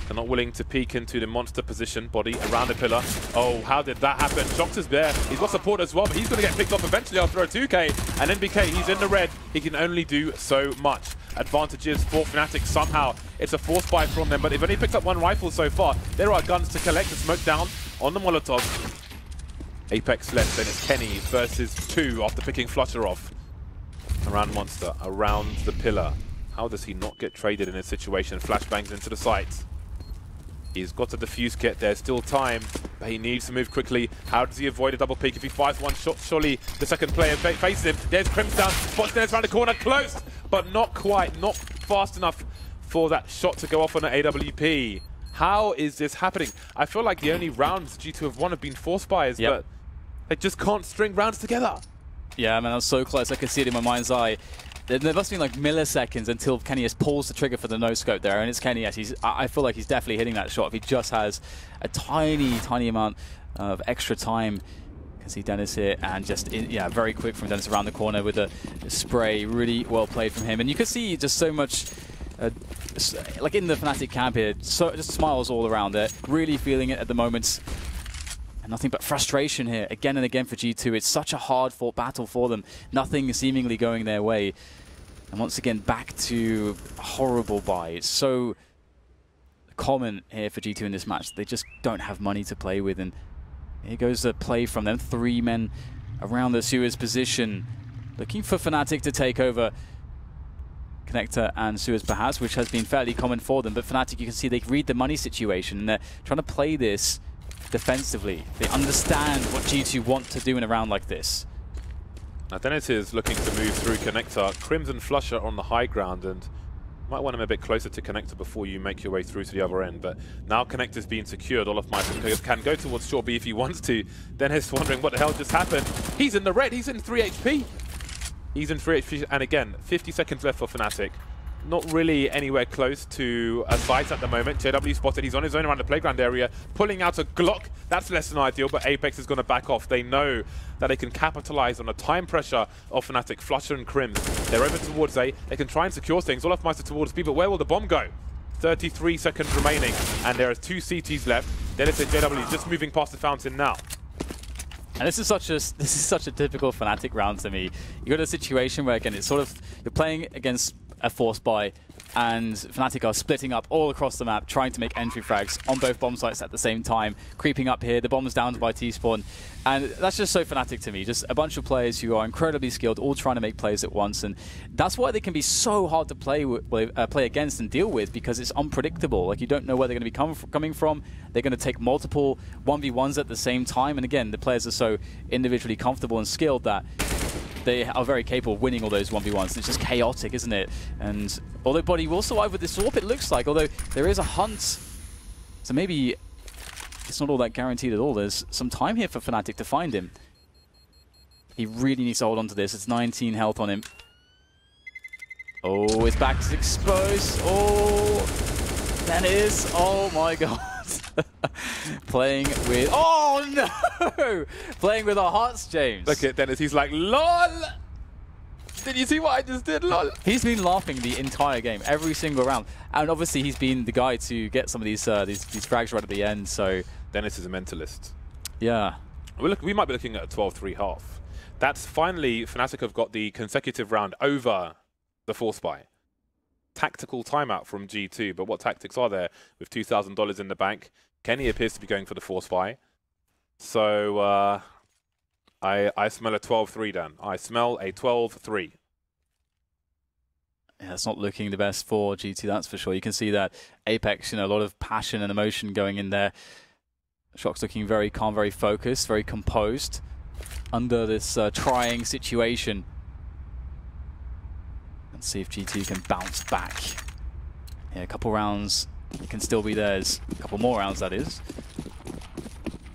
They're not willing to peek into the monster position. Body around the pillar. Oh, how did that happen? Shox is there. He's got support as well, but he's going to get picked off eventually after a 2K. And NBK, he's in the red. He can only do so much. Advantages for Fnatic somehow. It's a force buy from them, but they've only picked up 1 rifle so far. There are guns to collect and smoke down on the Molotov. Apex left, then it's Kenny versus 2 after picking Flutter off. Around Monster, around the pillar. How does he not get traded in this situation? Flashbangs into the site. He's got a defuse kit, there's still time, but he needs to move quickly. How does he avoid a double peek? If he fires 1 shot, surely the second player faces him. There's Crim's down, spots Dennis around the corner, close, but not quite, not fast enough for that shot to go off on an AWP. How is this happening? I feel like the only rounds G2 have won have been force buys, but they just can't string rounds together. Yeah, man, I was so close, I could see it in my mind's eye. There must have been like milliseconds until Kenny has pulls the trigger for the no-scope there, and it's Kenny, yes, I feel like he's definitely hitting that shot if he just has a tiny, tiny amount of extra time. You can see Dennis here, and just, yeah, very quick from Dennis around the corner with a spray, really well played from him. And you can see just so much, like in the Fnatic camp here, so just smiles all around there, really feeling it at the moment. And nothing but frustration here, again and again for G2. It's such a hard-fought battle for them. Nothing seemingly going their way. And once again, back to a horrible buy. It's so common here for G2 in this match. They just don't have money to play with. And here goes the play from them. 3 men around the Suez position, looking for Fnatic to take over Connector and Suez perhaps, which has been fairly common for them. But Fnatic, you can see they read the money situation, and they're trying to play this defensively. They understand what G2 want to do in a round like this. Now Dennis is looking to move through Connector. Crimson Flusher on the high ground, and you might want him a bit closer to Connector before you make your way through to the other end. But now Connector's being secured. Olofmeister can go towards short B if he wants to. Dennis wondering what the hell just happened. He's in the red. He's in 3 HP. He's in 3 HP. And again, 50 seconds left for Fnatic. Not really anywhere close to a site at the moment. JW spotted. He's on his own around the playground area, pulling out a Glock. That's less than ideal, but Apex is going to back off. They know that they can capitalize on the time pressure of Fnatic. Flusher and Crims, they're over towards A. They can try and secure things. Olofmeister towards B, but where will the bomb go? 33 seconds remaining, and there are 2 CTs left. Dennis and JW just moving past the fountain now. And this is such a typical Fnatic round to me. You got a situation where, again, it's sort of, you're playing against a force buy, and Fnatic are splitting up all across the map, trying to make entry frags on both bomb sites at the same time, creeping up here, the bomb's down by T-spawn, and that's just so Fnatic to me. Just a bunch of players who are incredibly skilled, all trying to make plays at once, and that's why they can be so hard to play against and deal with, because it's unpredictable. Like, you don't know where they're going to be coming from. They're going to take multiple 1v1s at the same time, and again, the players are so individually comfortable and skilled that they are very capable of winning all those 1v1s. It's just chaotic, isn't it? And although Body will survive with this AWP, it looks like, although there is a hunt, so maybe it's not all that guaranteed at all. There's some time here for Fnatic to find him. He really needs to hold on to this. It's 19 health on him. Oh, his back is exposed. Oh, that is, oh my god. Playing with, oh no! Playing with our hearts, James. Look at Dennis, he's like, LOL! Did you see what I just did, LOL? He's been laughing the entire game, every single round. And obviously he's been the guy to get some of these frags right at the end, so... Dennis is a mentalist. Yeah. We might be looking at a 12-3 half. That's finally, Fnatic have got the consecutive round over the force buy. Tactical timeout from G2, but what tactics are there with $2,000 in the bank? Kenny appears to be going for the force buy. So I smell a 12-3, Dan. I smell a 12-3. Yeah, it's not looking the best for G2, that's for sure. You can see that Apex, a lot of passion and emotion going in there. Shock's looking very calm, very focused, very composed under this trying situation. Let's see if G2 can bounce back. Yeah, a couple rounds can still be theirs. A couple more rounds, that is.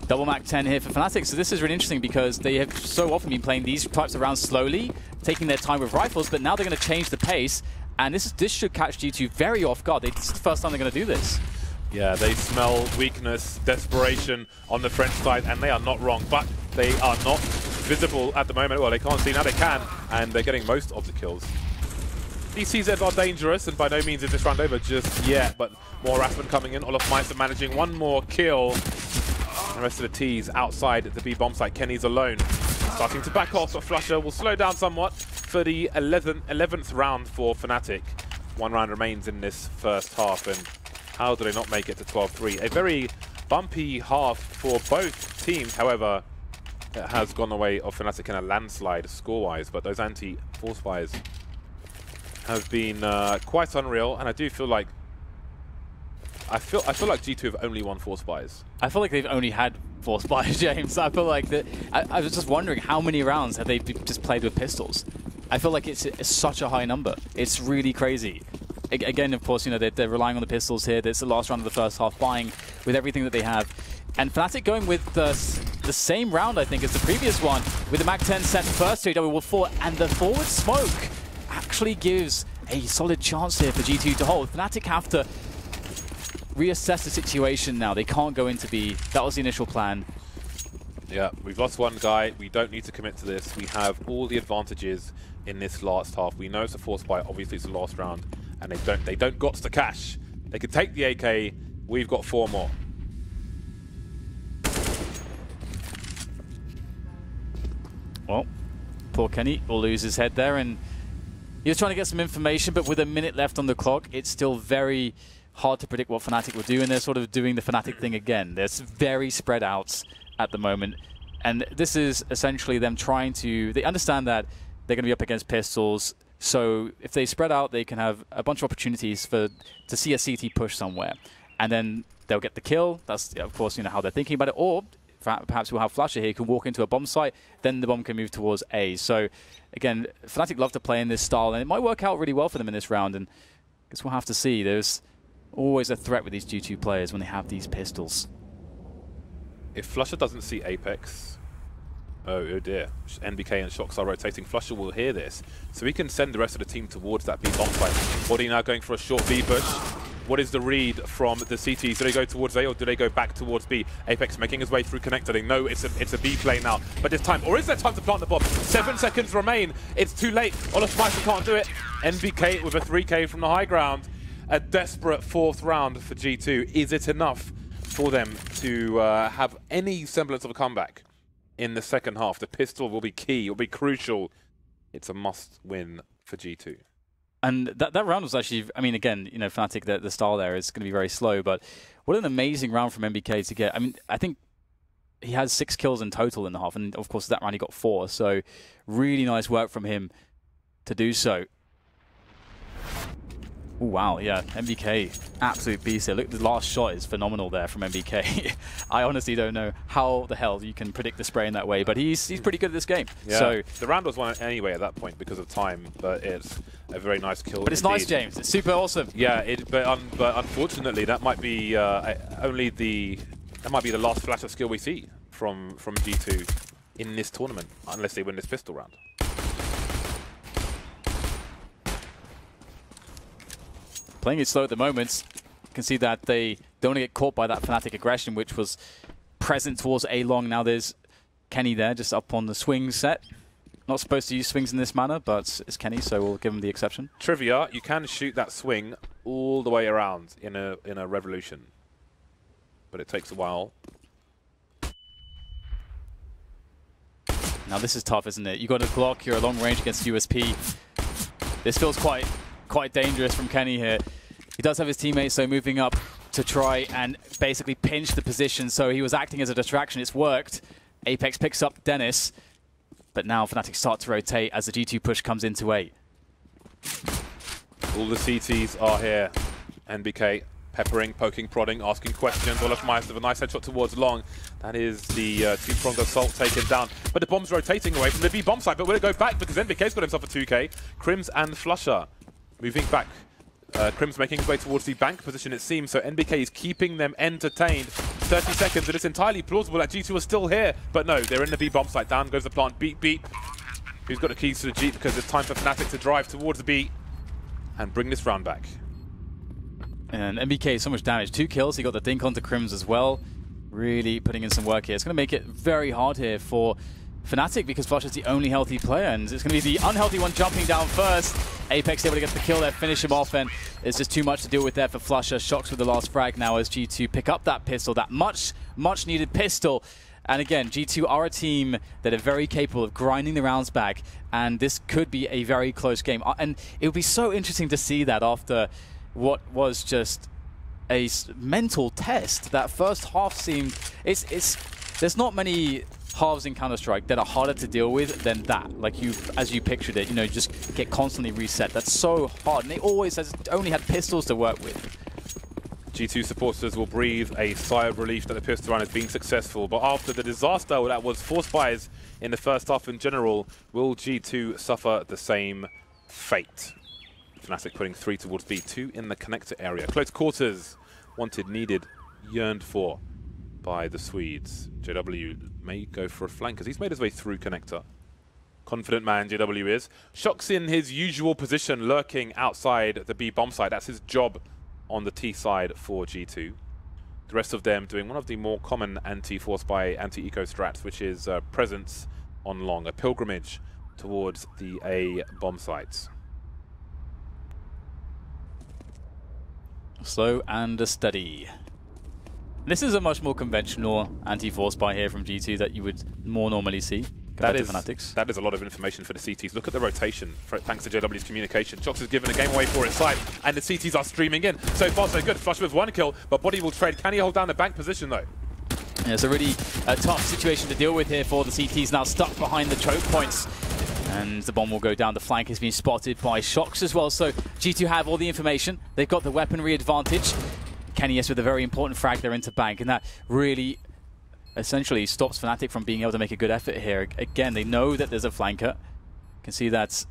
Double Mac 10 here for Fnatic. So this is really interesting because they have so often been playing these types of rounds slowly, taking their time with rifles, but now they're going to change the pace. And this should catch G2 very off guard. This is the first time they're going to do this. Yeah, they smell weakness, desperation on the French side, and they are not wrong, but they are not visible at the moment. Well, they can't see, now they can, and they're getting most of the kills. These CZs are dangerous, and by no means is this round over just yet, but more harassment coming in. Olaf Meister managing one more kill. The rest of the T's outside the B bomb site. Kenny's alone. Starting to back off, but Flusher will slow down somewhat for the 11th round for Fnatic. One round remains in this first half, and how do they not make it to 12-3? A very bumpy half for both teams, however, it has gone away of Fnatic in a landslide score-wise, but those anti-force fires have been quite unreal, and I do feel like I feel like G2 have only won force buys. I feel like they've only had force buys, James. I feel like that. I was just wondering how many rounds have they just played with pistols. I feel like it's such a high number. It's really crazy. Again, of course, they're relying on the pistols here. It's the last round of the first half, buying with everything that they have. And Fnatic going with the same round, I think, as the previous one, with the Mag-10 set first to AW4, and the forward smoke actually gives a solid chance here for G2 to hold. Fnatic have to reassess the situation now. They can't go into B. That was the initial plan. Yeah, we've lost one guy. We don't need to commit to this. We have all the advantages in this last half. We know it's a force buy. Obviously, it's the last round, and they don't got to cash. They can take the AK. We've got 4 more. Well, poor Kenny will lose his head there, and he was trying to get some information, but with a minute left on the clock, it's still very hard to predict what Fnatic will do, and they're sort of doing the Fnatic thing again. They're very spread out at the moment, and this is essentially them trying to... They understand that they're going to be up against pistols, so if they spread out, they can have a bunch of opportunities to see a CT push somewhere, and then they'll get the kill. That's, of course, how they're thinking about it, or perhaps we'll have Flasher here who can walk into a bomb site, then the bomb can move towards A. So, again, Fnatic love to play in this style, and it might work out really well for them in this round, and I guess we'll have to see. There's always a threat with these G2 players when they have these pistols. If Flusher doesn't see Apex, oh dear, NBK and Shocks are rotating. Flusher will hear this, so he can send the rest of the team towards that B bomb site. Body now going for a short B push. What is the read from the CTs? Do they go towards A or do they go back towards B? Apex making his way through connector. They know it's a B play now, but it's time. Or is there time to plant the bomb? 7 seconds remain. It's too late. Olaf Meister can't do it. NBK with a 3K from the high ground. A desperate 4th round for G2. Is it enough for them to have any semblance of a comeback? in the second half. The pistol will be key. It will be crucial. It's a must-win for G2. And that round was actually, I mean, again, you know, Fnatic, the style there is going to be very slow, but what an amazing round from MBK to get. I mean, I think he has 6 kills in total in the half, and of course that round he got 4, so really nice work from him to do so. Ooh, wow, yeah, MBK, absolute beast here. Look, the last shot is phenomenal there from MBK. I honestly don't know how the hell you can predict the spray in that way, but he's pretty good at this game. Yeah. So the round was won anyway at that point because of time, but it's a very nice kill. But it's indeed. nice, James. It's super awesome. Yeah, but unfortunately, that might be the last flash of skill we see from G2 in this tournament, unless they win this pistol round. Playing it slow at the moment. You can see that they don't want to get caught by that Fnatic aggression, which was present towards A-Long. Now there's Kenny there, just up on the swing set. Not supposed to use swings in this manner, but it's Kenny, so we'll give him the exception. Trivia, you can shoot that swing all the way around in a revolution, but it takes a while. Now this is tough, isn't it? You got a Glock, you're a long range against USP. This feels quite dangerous from Kenny here. He does have his teammates, so moving up to try and basically pinch the position. So he was acting as a distraction. It's worked. Apex picks up Dennis, but now Fnatic start to rotate as the G2 push comes into 8. All the CTs are here. NBK peppering, poking, prodding, asking questions. Olaf Meister with a nice headshot towards Long. That is the two-pronged assault taken down. But the bomb's rotating away from the B bomb site. But will it go back? Because NBK's got himself a 2K. Crims and Flusher moving back. Crims making his way towards the bank position, it seems. So NBK is keeping them entertained. 30 seconds, and it's entirely plausible that G2 are still here. But no, they're in the B bomb site. Down goes the plant. Beat, beat. Who's got the keys to the Jeep? Because it's time for Fnatic to drive towards the B and bring this round back. And MBK, so much damage. 2 kills. He got the dink onto Crims as well. Really putting in some work here. It's going to make it very hard here for Fnatic because Flush is the only healthy player, and it's going to be the unhealthy one jumping down first. Apex able to get the kill there, finish him off, and it's just too much to deal with there for Flusher. Shocks with the last frag now as G2 pick up that pistol, that much needed pistol. And again, G2 are a team that are very capable of grinding the rounds back, and this could be a very close game. And it would be so interesting to see that after what was just a mental test. That first half seemed... There's not many halves in Counter-Strike that are harder to deal with than that. Like as you pictured it, you know, just get constantly reset. That's so hard. And they always only had pistols to work with. G2 supporters will breathe a sigh of relief that the pistol round has been successful. But after the disaster that was Force Buys in the first half in general, will G2 suffer the same fate? Fnatic putting 3 towards B, 2 in the connector area. Close quarters, wanted, needed, yearned for by the Swedes. JW may go for a flank as he's made his way through connector. Confident man JW is. Shocks in his usual position, lurking outside the B bomb site. That's his job on the T side for G2. The rest of them doing one of the more common anti-force by anti-eco strats, which is presence on long, a pilgrimage towards the A bomb sites. Slow and steady. This is a much more conventional anti-force buy here from G2 that you would more normally see compared to Fnatic's. That is a lot of information for the CTs. Look at the rotation, thanks to JW's communication. Shox has given a game away for its side, and the CTs are streaming in. So far, so good. Flush with 1 kill, but Body will trade. Can he hold down the bank position, though? Yeah, it's a really tough situation to deal with here for the CTs, now stuck behind the choke points. And the bomb will go down. The flank has been spotted by Shox as well. So G2 have all the information. They've got the weaponry advantage. Kenny, yes, with a very important frag there into bank, and that really essentially stops Fnatic from being able to make a good effort here. Again, they know that there's a flanker. You can see that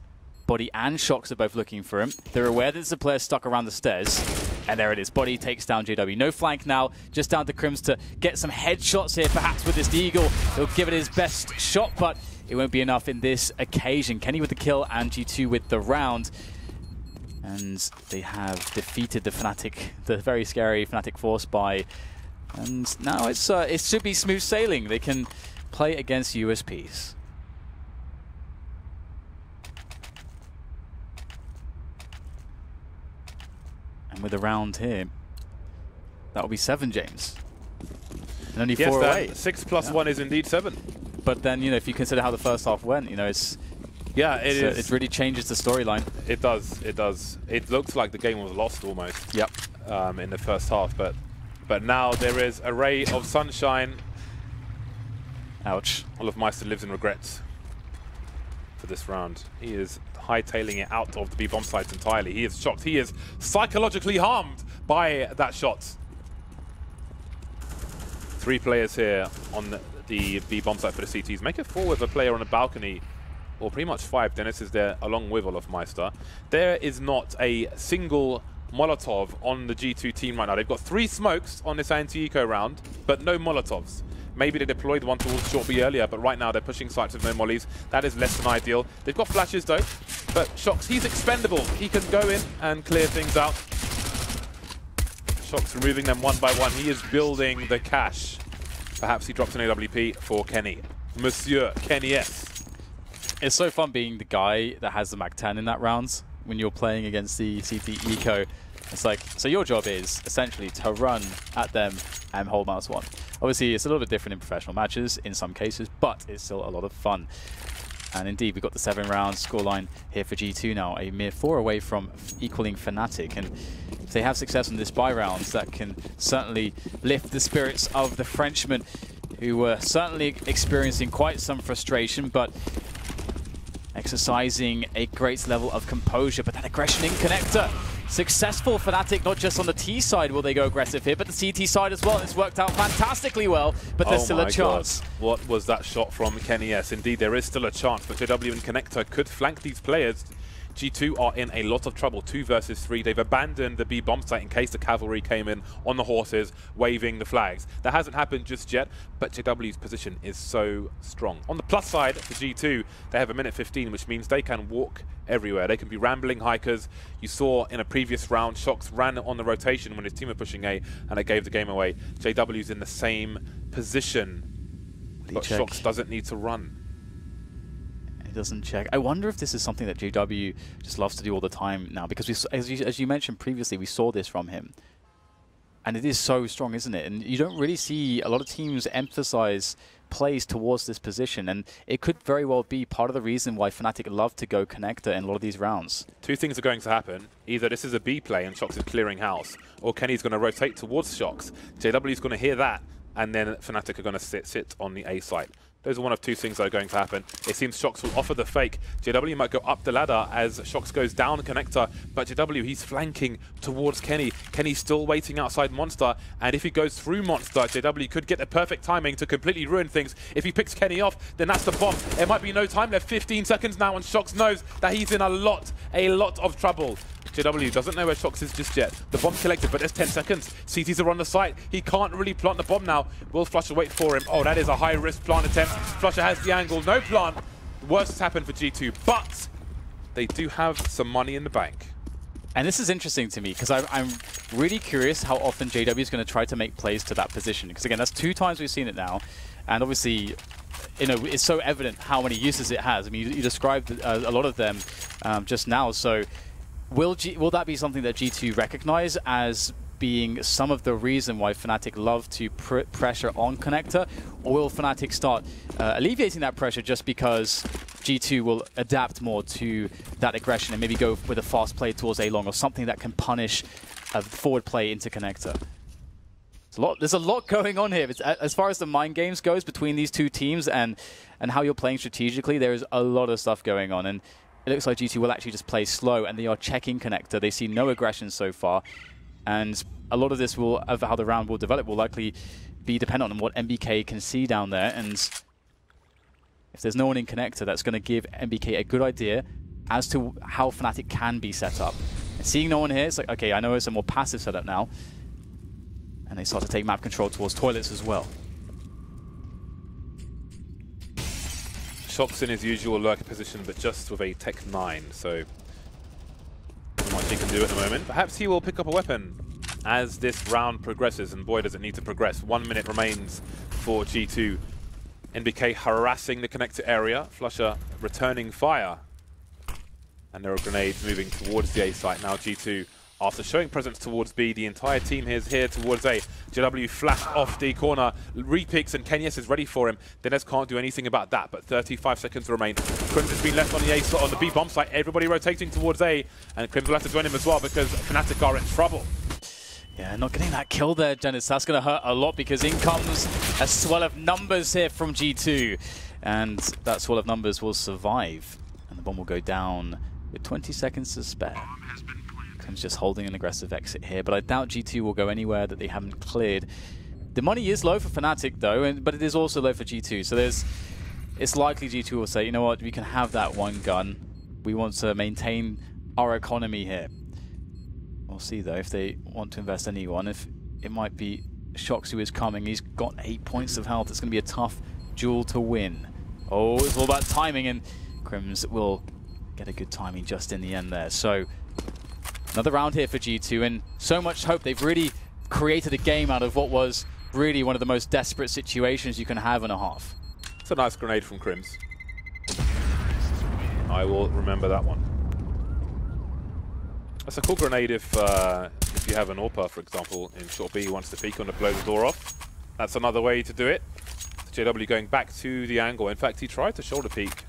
Body and Shox are both looking for him. They're aware that there's a player stuck around the stairs. And there it is. Body takes down JW. No flank now. Just down to Crims to get some headshots here, perhaps with this Deagle. He'll give it his best shot, but it won't be enough in this occasion. Kenny with the kill and G2 with the round. And they have defeated the Fnatic, the very scary Fnatic Force Buy. And now it should be smooth sailing. They can play against USPs. And with a round here, that will be 7, James. And only 4 away. 6 plus 1 is indeed 7. But then, you know, if you consider how the first half went, you know, it really changes the storyline. It does. It does. It looks like the game was lost almost. Yep. In the first half, but now there is a ray of sunshine. Ouch. olofmeister lives in regrets for this round. He is hightailing it out of the B-bomb sites entirely. He is shocked. He is psychologically harmed by that shot. 3 players here on the B-bomb site for the CTs. Make it 4 with a player on a balcony, or pretty much 5. Dennis is there along with olofmeister. There is not a single Molotov on the G2 team right now. They've got 3 smokes on this anti-eco round, but no Molotovs. Maybe they deployed one towards short B earlier, but right now they're pushing sites with no mollies. That is less than ideal. They've got flashes though, but Shox, he's expendable. He can go in and clear things out. Shox removing them one by one. He is building the cash. Perhaps he drops an AWP for Kenny. Monsieur Kenny S. It's so fun being the guy that has the MAC-10 in that round when you're playing against the CT Eco. It's like, so your job is essentially to run at them and hold -1. Obviously, it's a little bit different in professional matches in some cases, but it's still a lot of fun. And indeed, we've got the 7-round scoreline here for G2 now, a mere 4 away from equaling Fnatic. And if they have success in this buy rounds, that can certainly lift the spirits of the Frenchmen, who were certainly experiencing quite some frustration, but exercising a great level of composure. But that aggression in connector, successful. Fnatic, not just on the T side will they go aggressive here, but the CT side as well. It's worked out fantastically well, but there's still a chance. God. What was that shot from Kenny S? Indeed, there is still a chance, but JW and Connector could flank these players. G2 are in a lot of trouble, 2 versus 3. They've abandoned the B bomb site in case the cavalry came in on the horses, waving the flags. That hasn't happened just yet, but JW's position is so strong. On the plus side for G2, they have a minute 15, which means they can walk everywhere. They can be rambling hikers. You saw in a previous round, Shox ran on the rotation when his team were pushing A, and it gave the game away. JW's in the same position, but Shox doesn't need to run. Doesn't check. I wonder if this is something that JW just loves to do all the time now, because as you mentioned previously, we saw this from him. And it is so strong, isn't it? And you don't really see a lot of teams emphasize plays towards this position, and it could very well be part of the reason why Fnatic love to go connector in a lot of these rounds. 2 things are going to happen. Either this is a B play and Shox is clearing house, or Kenny's going to rotate towards Shox. JW's going to hear that, and then Fnatic are going to sit on the A site. Those are one of 2 things that are going to happen. It seems Shox will offer the fake. JW might go up the ladder as Shox goes down connector, but JW, he's flanking towards Kenny. Kenny's still waiting outside Monster, and if he goes through Monster, JW could get the perfect timing to completely ruin things. If he picks Kenny off, then that's the bomb. There might be no time left, 15 seconds now, and Shox knows that he's in a lot of trouble. JW doesn't know where Shox is just yet. The bomb collected, but there's 10 seconds. CTs are on the site. He can't really plant the bomb now. Will Flusher wait for him? Oh, that is a high-risk plant attempt. Flusher has the angle. No plant. The worst has happened for G2, but they do have some money in the bank. And this is interesting to me, because I'm really curious how often JW is going to try to make plays to that position. Because again, that's 2 times we've seen it now. And obviously, you know, it's so evident how many uses it has. I mean, you described a lot of them just now. So will that be something that G2 recognize as being some of the reason why Fnatic love to pressure on connector? Or will Fnatic start alleviating that pressure just because G2 will adapt more to that aggression and maybe go with a fast play towards A-long or something that can punish a forward play into connector? There's a lot going on here. As far as the mind games goes between these 2 teams and how you're playing strategically, there is a lot of stuff going on. And it looks like G2 will actually just play slow, and they are checking connector. They see no aggression so far. And a lot of this of how the round will develop will likely be dependent on what MBK can see down there. And if there's no one in connector, that's going to give MBK a good idea as to how Fnatic can be set up. And seeing no one here, it's like, okay, I know it's a more passive setup now. And they start to take map control towards toilets as well. Shox in his usual lurker position, but just with a Tech 9, so not much he can do at the moment. Perhaps he will pick up a weapon as this round progresses, and boy does it need to progress. 1 minute remains for G2. NBK harassing the connector area, Flusher returning fire. And there are grenades moving towards the A site. Now G2 After showing presence towards B, the entire team is here towards A. JW flashed off the corner, repicks, and Kenyes is ready for him. Denez can't do anything about that, but 35 seconds remain. Crims has been left on the A slot on the B bomb site. Everybody rotating towards A, and Crims will have to join him as well because Fnatic are in trouble. Yeah, not getting that kill there, Dennis. That's going to hurt a lot because in comes a swell of numbers here from G2. And that swell of numbers will survive. And the bomb will go down with 20 seconds to spare. Crims just holding an aggressive exit here, but I doubt G2 will go anywhere that they haven't cleared. The money is low for Fnatic though, but it is also low for G2. So it's likely G2 will say, you know what, we can have that one gun. We want to maintain our economy here. We'll see though if they want to invest anyone. If it might be Shox who is coming. He's got 8 points of health. It's going to be a tough duel to win. Oh, it's all about timing, and Crims will get a good timing just in the end there. So another round here for G2, and so much hope. They've really created a game out of what was really one of the most desperate situations you can have in a half. It's a nice grenade from Crims. I will remember that one. That's a cool grenade if you have an AWPer, for example, in short B who wants to peek on to blow the door off. That's another way to do it. JW going back to the angle. In fact, he tried to shoulder peek,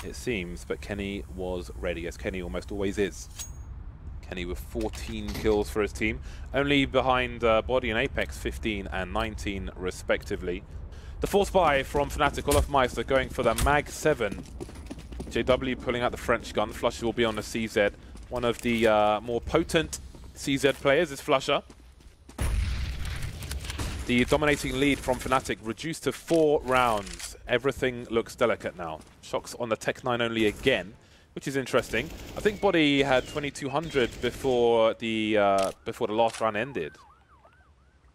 it seems, but Kenny was ready, as Kenny almost always is. Kenny with 14 kills for his team, only behind Body and Apex, 15 and 19 respectively. The force buy from Fnatic, Olaf Meister going for the Mag 7. JW pulling out the French gun. Flusher will be on the CZ. One of the more potent CZ players is Flusher. The dominating lead from Fnatic reduced to 4 rounds. Everything looks delicate now. Shox on the Tech 9 only again, which is interesting. I think Body had 2200 before the last round ended.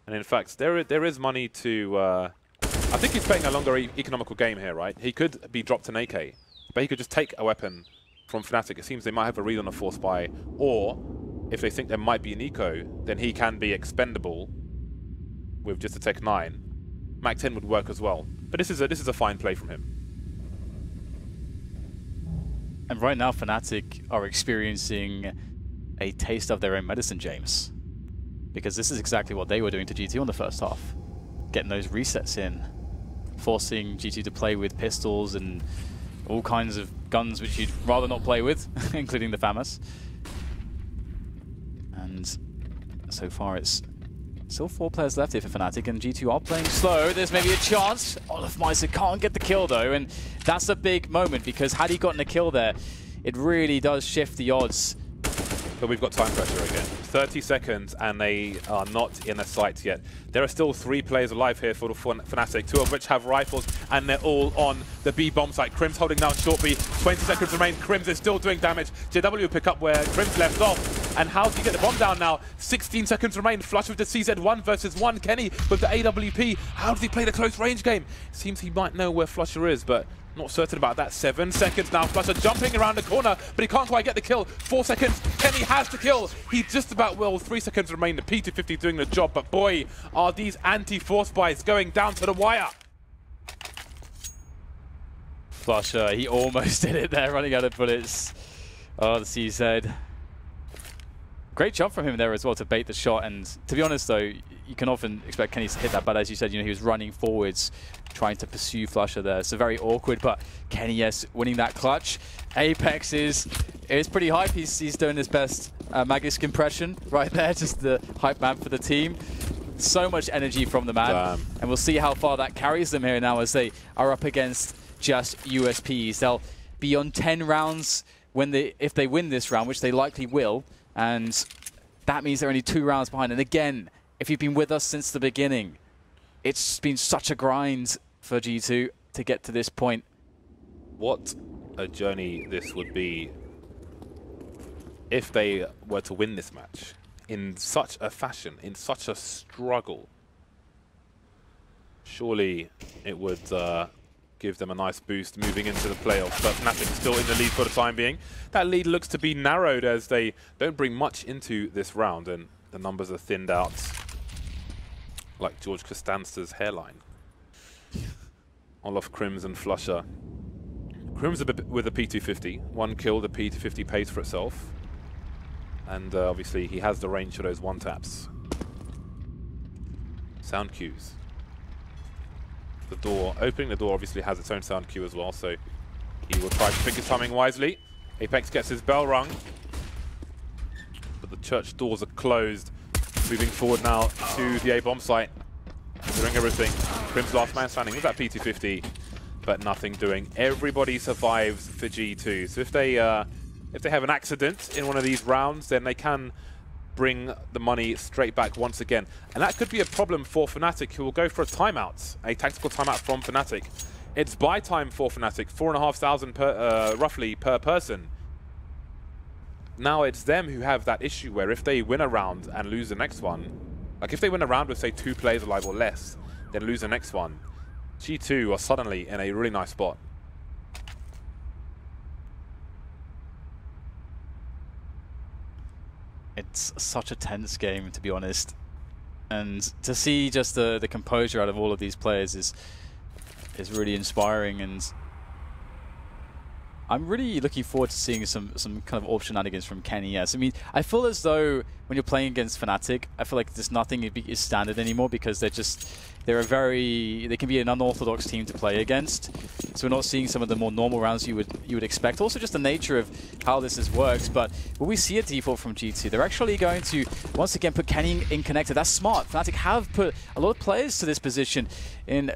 And in fact, there is money to... I think he's playing a longer economical game here, right? He could be dropped an AK, but he could just take a weapon from Fnatic. It seems they might have a read on a force buy, or if they think there might be an eco, then he can be expendable with just a Tech 9. Mac 10 would work as well, but this is a fine play from him. And right now, Fnatic are experiencing a taste of their own medicine, James, because this is exactly what they were doing to G2 on the first half, getting those resets in, forcing G2 to play with pistols and all kinds of guns which you'd rather not play with, including the FAMAS. And so far it's still 4 players left here for Fnatic, and G2 are playing slow. There's maybe a chance. Olaf Meister can't get the kill though, and that's a big moment, because had he gotten a kill there, it really does shift the odds. But we've got time pressure again. 30 seconds and they are not in a sight yet. There are still 3 players alive here for the Fnatic, 2 of which have rifles, and they're all on the B bomb site. Crims holding down short B. 20 seconds remain. Crims is still doing damage. JW will pick up where Crims left off. And how do you get the bomb down now? 16 seconds remain. Flush with the CZ1 versus 1. Kenny with the AWP. How does he play the close range game? Seems he might know where Flusher is, but not certain about that. 7 seconds now. Flusher jumping around the corner, but he can't quite get the kill. 4 seconds. Kenny has the kill. He just about will. 3 seconds remain. The P250 doing the job, but boy, are these anti-force buys going down to the wire. Flusher, he almost did it there, running out of bullets. Oh, the CZ. Great job from him there as well to bait the shot, and to be honest though, you can often expect Kenny to hit that, but as you said, you know, he was running forwards, trying to pursue Flusher there, so very awkward, but Kenny, yes, winning that clutch. Apex is pretty hype. He's doing his best Magisk impression right there, just the hype man for the team. So much energy from the man. Damn. And we'll see how far that carries them here now as they are up against just USPs. They'll be on 10 rounds if they win this round, which they likely will, and that means they're only 2 rounds behind. And again, if you've been with us since the beginning, it's been such a grind for G2 to get to this point. What a journey this would be if they were to win this match in such a fashion, in such a struggle. Surely it would give them a nice boost moving into the playoffs, but Fnatic still in the lead for the time being. That lead looks to be narrowed as they don't bring much into this round, and the numbers are thinned out like George Costanza's hairline. Olaf, Crims and Flusher. Crims with a P250. 1 kill, the P250 pays for itself. And obviously he has the range for those one-taps. Sound cues. The door, opening the door obviously has its own sound cue as well, so he will try to pick his timing wisely. Apex gets his bell rung, but the church doors are closed. Moving forward now to the A-bomb site. Doing everything. Crim's last man standing with that P250, but nothing doing. Everybody survives for G2. So if they have an accident in one of these rounds, then they can bring the money straight back once again. And that could be a problem for Fnatic, who will go for a timeout, a tactical timeout from Fnatic. It's buy time for Fnatic, 4,500 per, roughly per person. Now it's them who have that issue where if they win a round and lose the next one, like if they win a round with say 2 players alive or less, then lose the next one, G2 are suddenly in a really nice spot. It's such a tense game, to be honest. And to see just the composure out of all of these players is really inspiring, and I'm really looking forward to seeing some kind of AWP shenanigans from Kenny. Yes, I mean, I feel as though when you're playing against Fnatic, I feel like there's nothing is standard anymore, because they can be an unorthodox team to play against. So we're not seeing some of the more normal rounds you would expect. Also, just the nature of how this works. But when we see a default from G2, they're actually going to once again put Kenny in connector. That's smart. Fnatic have put a lot of players to this position in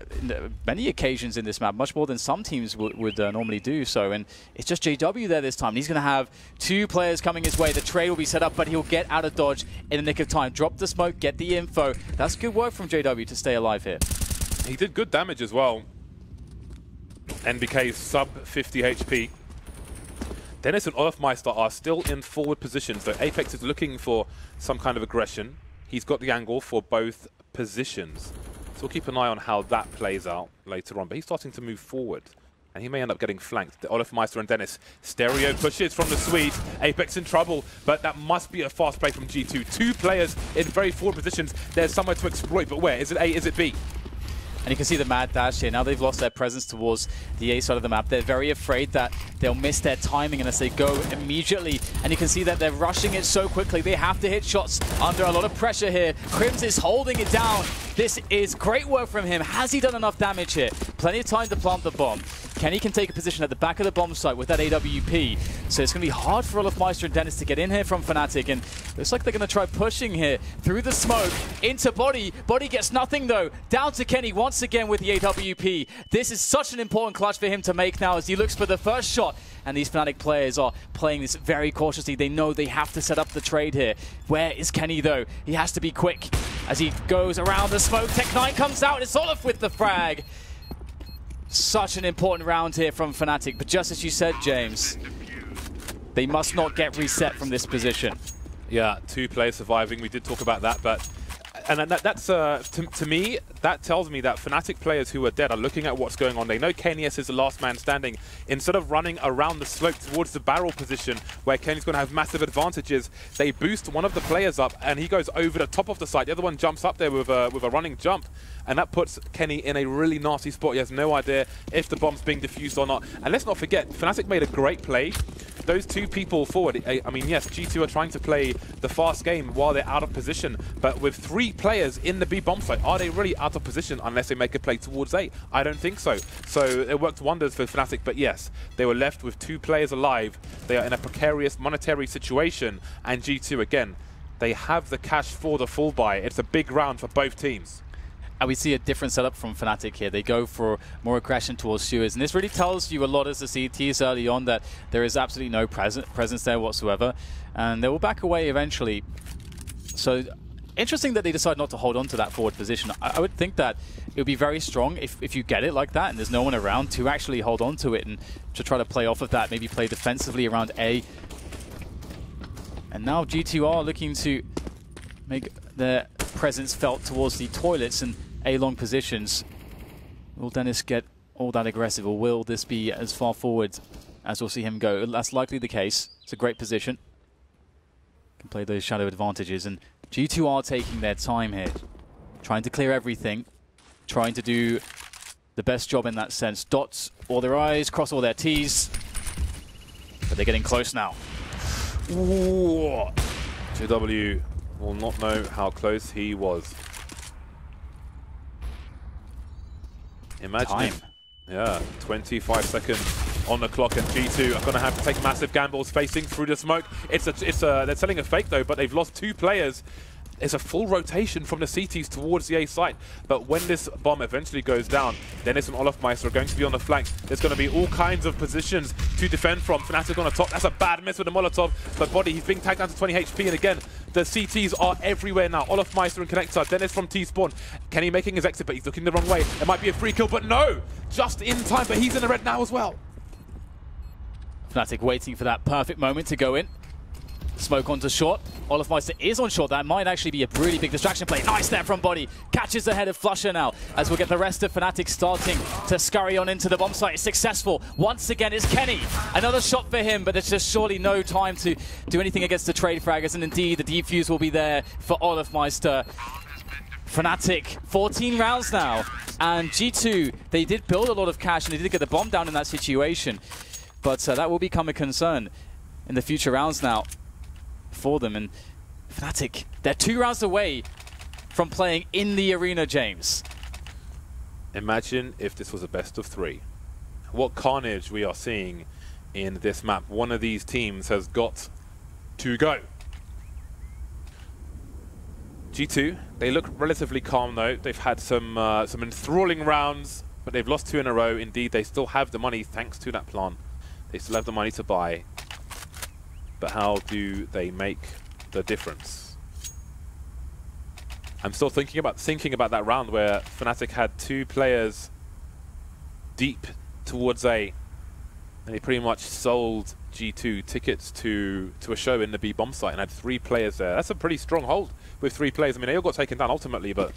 many occasions in this map, much more than some teams would normally do so. And it's just JW there this time. He's going to have 2 players coming his way. The trade will be set up, but he'll get out of dodge in the nick of time. Drop the smoke, get the info. That's good work from JW to stay alive here. He did good damage as well. NBK's sub 50 HP. Dennis and Olofmeister are still in forward positions, so Apex is looking for some kind of aggression. He's got the angle for both positions. So we'll keep an eye on how that plays out later on. But he's starting to move forward, and he may end up getting flanked. Olofmeister and Dennis. Stereo pushes from the Swede. Apex in trouble, but that must be a fast play from G2. 2 players in very forward positions. There's somewhere to exploit, but where? Is it A, is it B? And you can see the mad dash here. Now they've lost their presence towards the A side of the map. They're very afraid that they'll miss their timing unless they go immediately. And you can see that they're rushing it so quickly. They have to hit shots under a lot of pressure here. Crims is holding it down. This is great work from him. Has he done enough damage here? Plenty of time to plant the bomb. Kenny can take a position at the back of the bomb site with that AWP. So it's going to be hard for Olofmeister and Dennis to get in here from Fnatic. And looks like they're going to try pushing here through the smoke into Body. Body gets nothing though. Down to Kenny once again with the AWP. This is such an important clutch for him to make now as he looks for the first shot. And these Fnatic players are playing this very cautiously. They know they have to set up the trade here. Where is Kenny though? He has to be quick as he goes around the smoke. Tech9 comes out. It's Olof with the frag. Such an important round here from Fnatic, but just as you said, James, they must not get reset from this position. Yeah, 2 players surviving. We did talk about that, but that's to me, that tells me that Fnatic players who are dead are looking at what's going on. They know KNES is the last man standing. Instead of running around the slope towards the barrel position where Kenny's going to have massive advantages, they boost one of the players up and he goes over the top of the site. The other one jumps up there with a running jump, and that puts Kenny in a really nasty spot. He has no idea if the bomb's being defused or not. And let's not forget, Fnatic made a great play. Those 2 people forward, I mean, yes, G2 are trying to play the fast game while they're out of position, but with 3 players in the B bomb site, are they really out of position unless they make a play towards A? I don't think so. So it worked wonders for Fnatic, but yes, they were left with 2 players alive. They are in a precarious monetary situation, and G2, again, they have the cash for the full buy. It's a big round for both teams. And we see a different setup from Fnatic here. They go for more aggression towards Sewers. And this really tells you a lot as the CTs early on that there is absolutely no presence there whatsoever. And they will back away eventually. So interesting that they decide not to hold on to that forward position. I would think that it would be very strong if you get it like that and there's no one around to actually hold on to it and to try to play off of that, maybe play defensively around A. And now G2 are looking to make their presence felt towards the toilets and A-long positions. Will Dennis get all that aggressive, or will this be as far forward as we'll see him go? That's likely the case. It's a great position. Can play those shadow advantages, and G2 are taking their time here, trying to clear everything, trying to do the best job in that sense. Dots all their I's, cross all their T's, but they're getting close now. Ooh. JW will not know how close he was. Imagine Time. Yeah, 25 seconds on the clock, and G2 are going to have to take massive gambles facing through the smoke. They're selling a fake though, but they've lost 2 players. It's a full rotation from the CTs towards the A site, but when this bomb eventually goes down, Dennis and Olofmeister are going to be on the flank. There's going to be all kinds of positions to defend from. Fnatic on the top, that's a bad miss with the Molotov, but Body, he's being tagged down to 20 HP, and again, the CTs are everywhere now. Olofmeister and Connector, Dennis from T-Spawn. Kenny making his exit, but he's looking the wrong way. It might be a free kill, but no! Just in time, but he's in the red now as well. Fnatic waiting for that perfect moment to go in. Smoke onto short. Olofmeister is on short. That might actually be a really big distraction play. Nice there from Body. Catches the head of Flusher now. As we'll get the rest of Fnatic starting to scurry on into the bomb site. It's successful. Once again, it's Kenny. Another shot for him, but there's just surely no time to do anything against the trade fraggers. And indeed, the defuse will be there for Olofmeister. Fnatic, 14 rounds now. And G2, they did build a lot of cash and they did get the bomb down in that situation. But that will become a concern in the future rounds now for them. And Fnatic, they're 2 rounds away from playing in the arena, James. Imagine if this was a best of 3. What carnage we are seeing in this map. One of these teams has got to go. G2, they look relatively calm though. They've had some enthralling rounds, but they've lost 2 in a row. Indeed, they still have the money thanks to that plant. They still have the money to buy. But how do they make the difference? I'm still thinking about that round where Fnatic had 2 players deep towards A, and they pretty much sold G2 tickets to a show in the B bomb site and had 3 players there. That's a pretty strong hold with 3 players. I mean, they all got taken down ultimately, but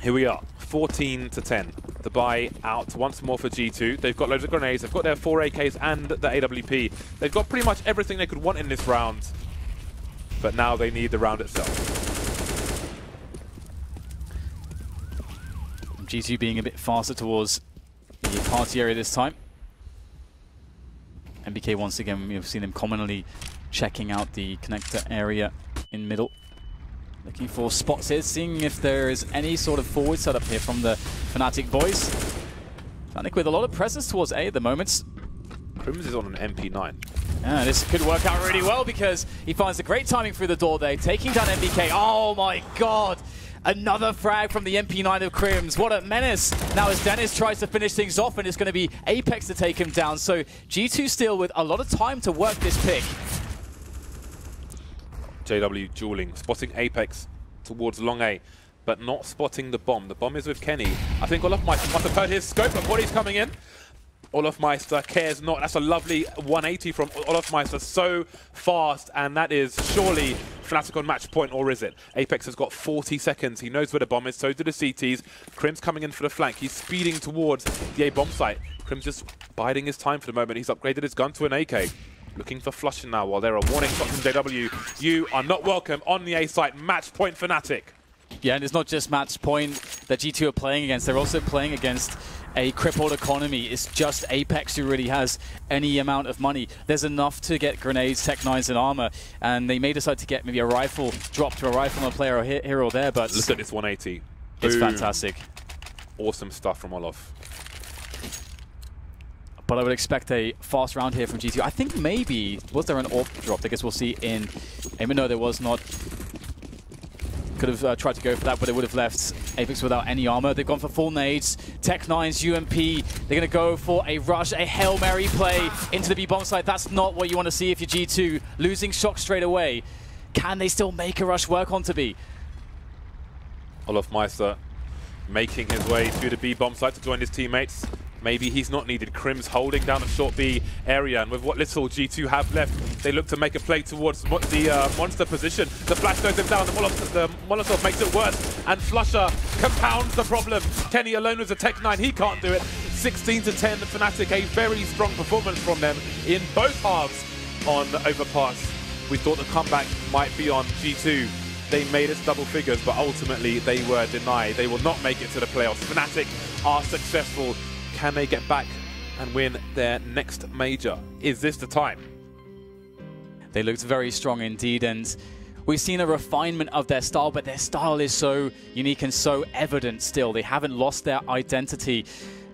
here we are, 14 to 10. The buy out once more for G2. They've got loads of grenades, they've got their 4 AKs and the AWP. They've got pretty much everything they could want in this round, but now they need the round itself. G2 being a bit faster towards the party area this time. MBK once again, we've seen them commonly checking out the connector area in middle. Looking for spots here, seeing if there is any sort of forward setup here from the Fnatic boys. Fnatic with a lot of presence towards A at the moment. Crims is on an MP9. Yeah, this could work out really well because he finds a great timing through the door there, taking down MBK. Oh my god! Another frag from the MP9 of Crims. What a menace. Now as Dennis tries to finish things off, and it's going to be Apex to take him down. So G2 still with a lot of time to work this pick. JW dueling, spotting Apex towards long A, but not spotting the bomb. The bomb is with Kenny. I think Olofmeister must have heard his scope, but Body's coming in. Olofmeister cares not. That's a lovely 180 from Olofmeister, so fast, and that is surely Fnatic on match point, or is it? Apex has got 40 seconds. He knows where the bomb is, so do the CTs. Crims coming in for the flank. He's speeding towards the A bomb site. Crims just biding his time for the moment. He's upgraded his gun to an AK. Looking for Flusher now while there are warning shots from JW. You are not welcome on the A site. Match point Fnatic. Yeah, and it's not just match point that G2 are playing against. They're also playing against a crippled economy. It's just Apex who really has any amount of money. There's enough to get grenades, Tech 9s, and armor, and they may decide to get maybe a rifle, drop to a rifle on a player here or there, but... Look at this 180. It's Boom. fantastic. Awesome stuff from Olof. But I would expect a fast round here from G2. I think maybe... Was there an AWP drop? I guess we'll see in... No, there was not. Could have tried to go for that, but it would have left Apex without any armor. They've gone for full nades, Tech 9s, UMP. They're going to go for a rush, a Hail Mary play into the B bomb site. That's not what you want to see if you're G2. Losing shock straight away. Can they still make a rush work onto B? Olofmeister making his way to the B bomb site to join his teammates. Maybe he's not needed. Crims holding down the short B area, and with what little G2 have left, they look to make a play towards the monster position. The flash goes him down, the Molotov makes it worse, and Flusher compounds the problem. Kenny alone with a Tech 9, he can't do it. 16 to 10, Fnatic, a very strong performance from them in both halves on Overpass. We thought the comeback might be on G2. They made it double figures, but ultimately they were denied. They will not make it to the playoffs. Fnatic are successful. Can they get back and win their next major? Is this the time? They looked very strong indeed, and we've seen a refinement of their style, but their style is so unique and so evident still. They haven't lost their identity.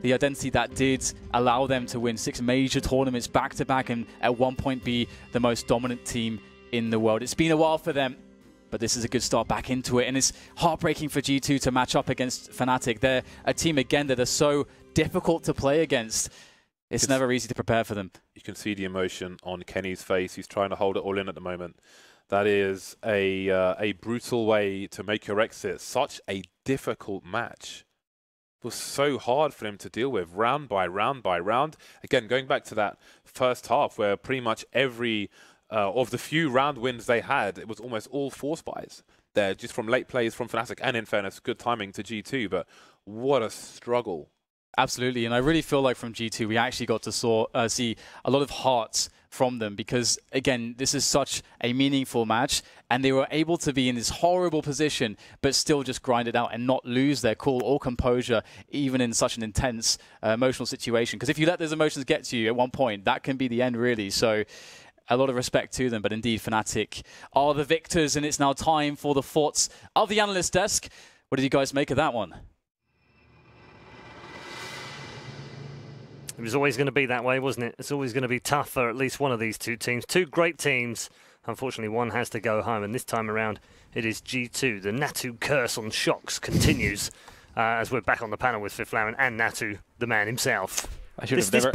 The identity that did allow them to win 6 major tournaments back-to-back and at one point be the most dominant team in the world. It's been a while for them, but this is a good start back into it. And it's heartbreaking for G2 to match up against Fnatic. They're a team, again, that are so difficult to play against. It's never easy to prepare for them. You can see the emotion on Kenny's face. He's trying to hold it all in at the moment. That is a brutal way to make your exit. Such a difficult match. It was so hard for him to deal with, round by round by round. Again, going back to that first half where pretty much every of the few round wins they had, it was almost all force buys there, just from late plays from Fnatic, and in fairness, good timing to G2, but what a struggle. Absolutely, and I really feel like from G2 we actually got to see a lot of hearts from them because, again, this is such a meaningful match and they were able to be in this horrible position but still just grind it out and not lose their cool or composure even in such an intense emotional situation. Because if you let those emotions get to you at one point, that can be the end really. So a lot of respect to them, but indeed Fnatic are the victors and it's now time for the thoughts of the analyst desk. What did you guys make of that one? It was always going to be that way, wasn't it? It's always going to be tough for at least one of these two teams. Two great teams. Unfortunately, one has to go home, and this time around, it is G2. The Natu curse on Shocks continues as we're back on the panel with Fiflaren and Natu, the man himself. I should have never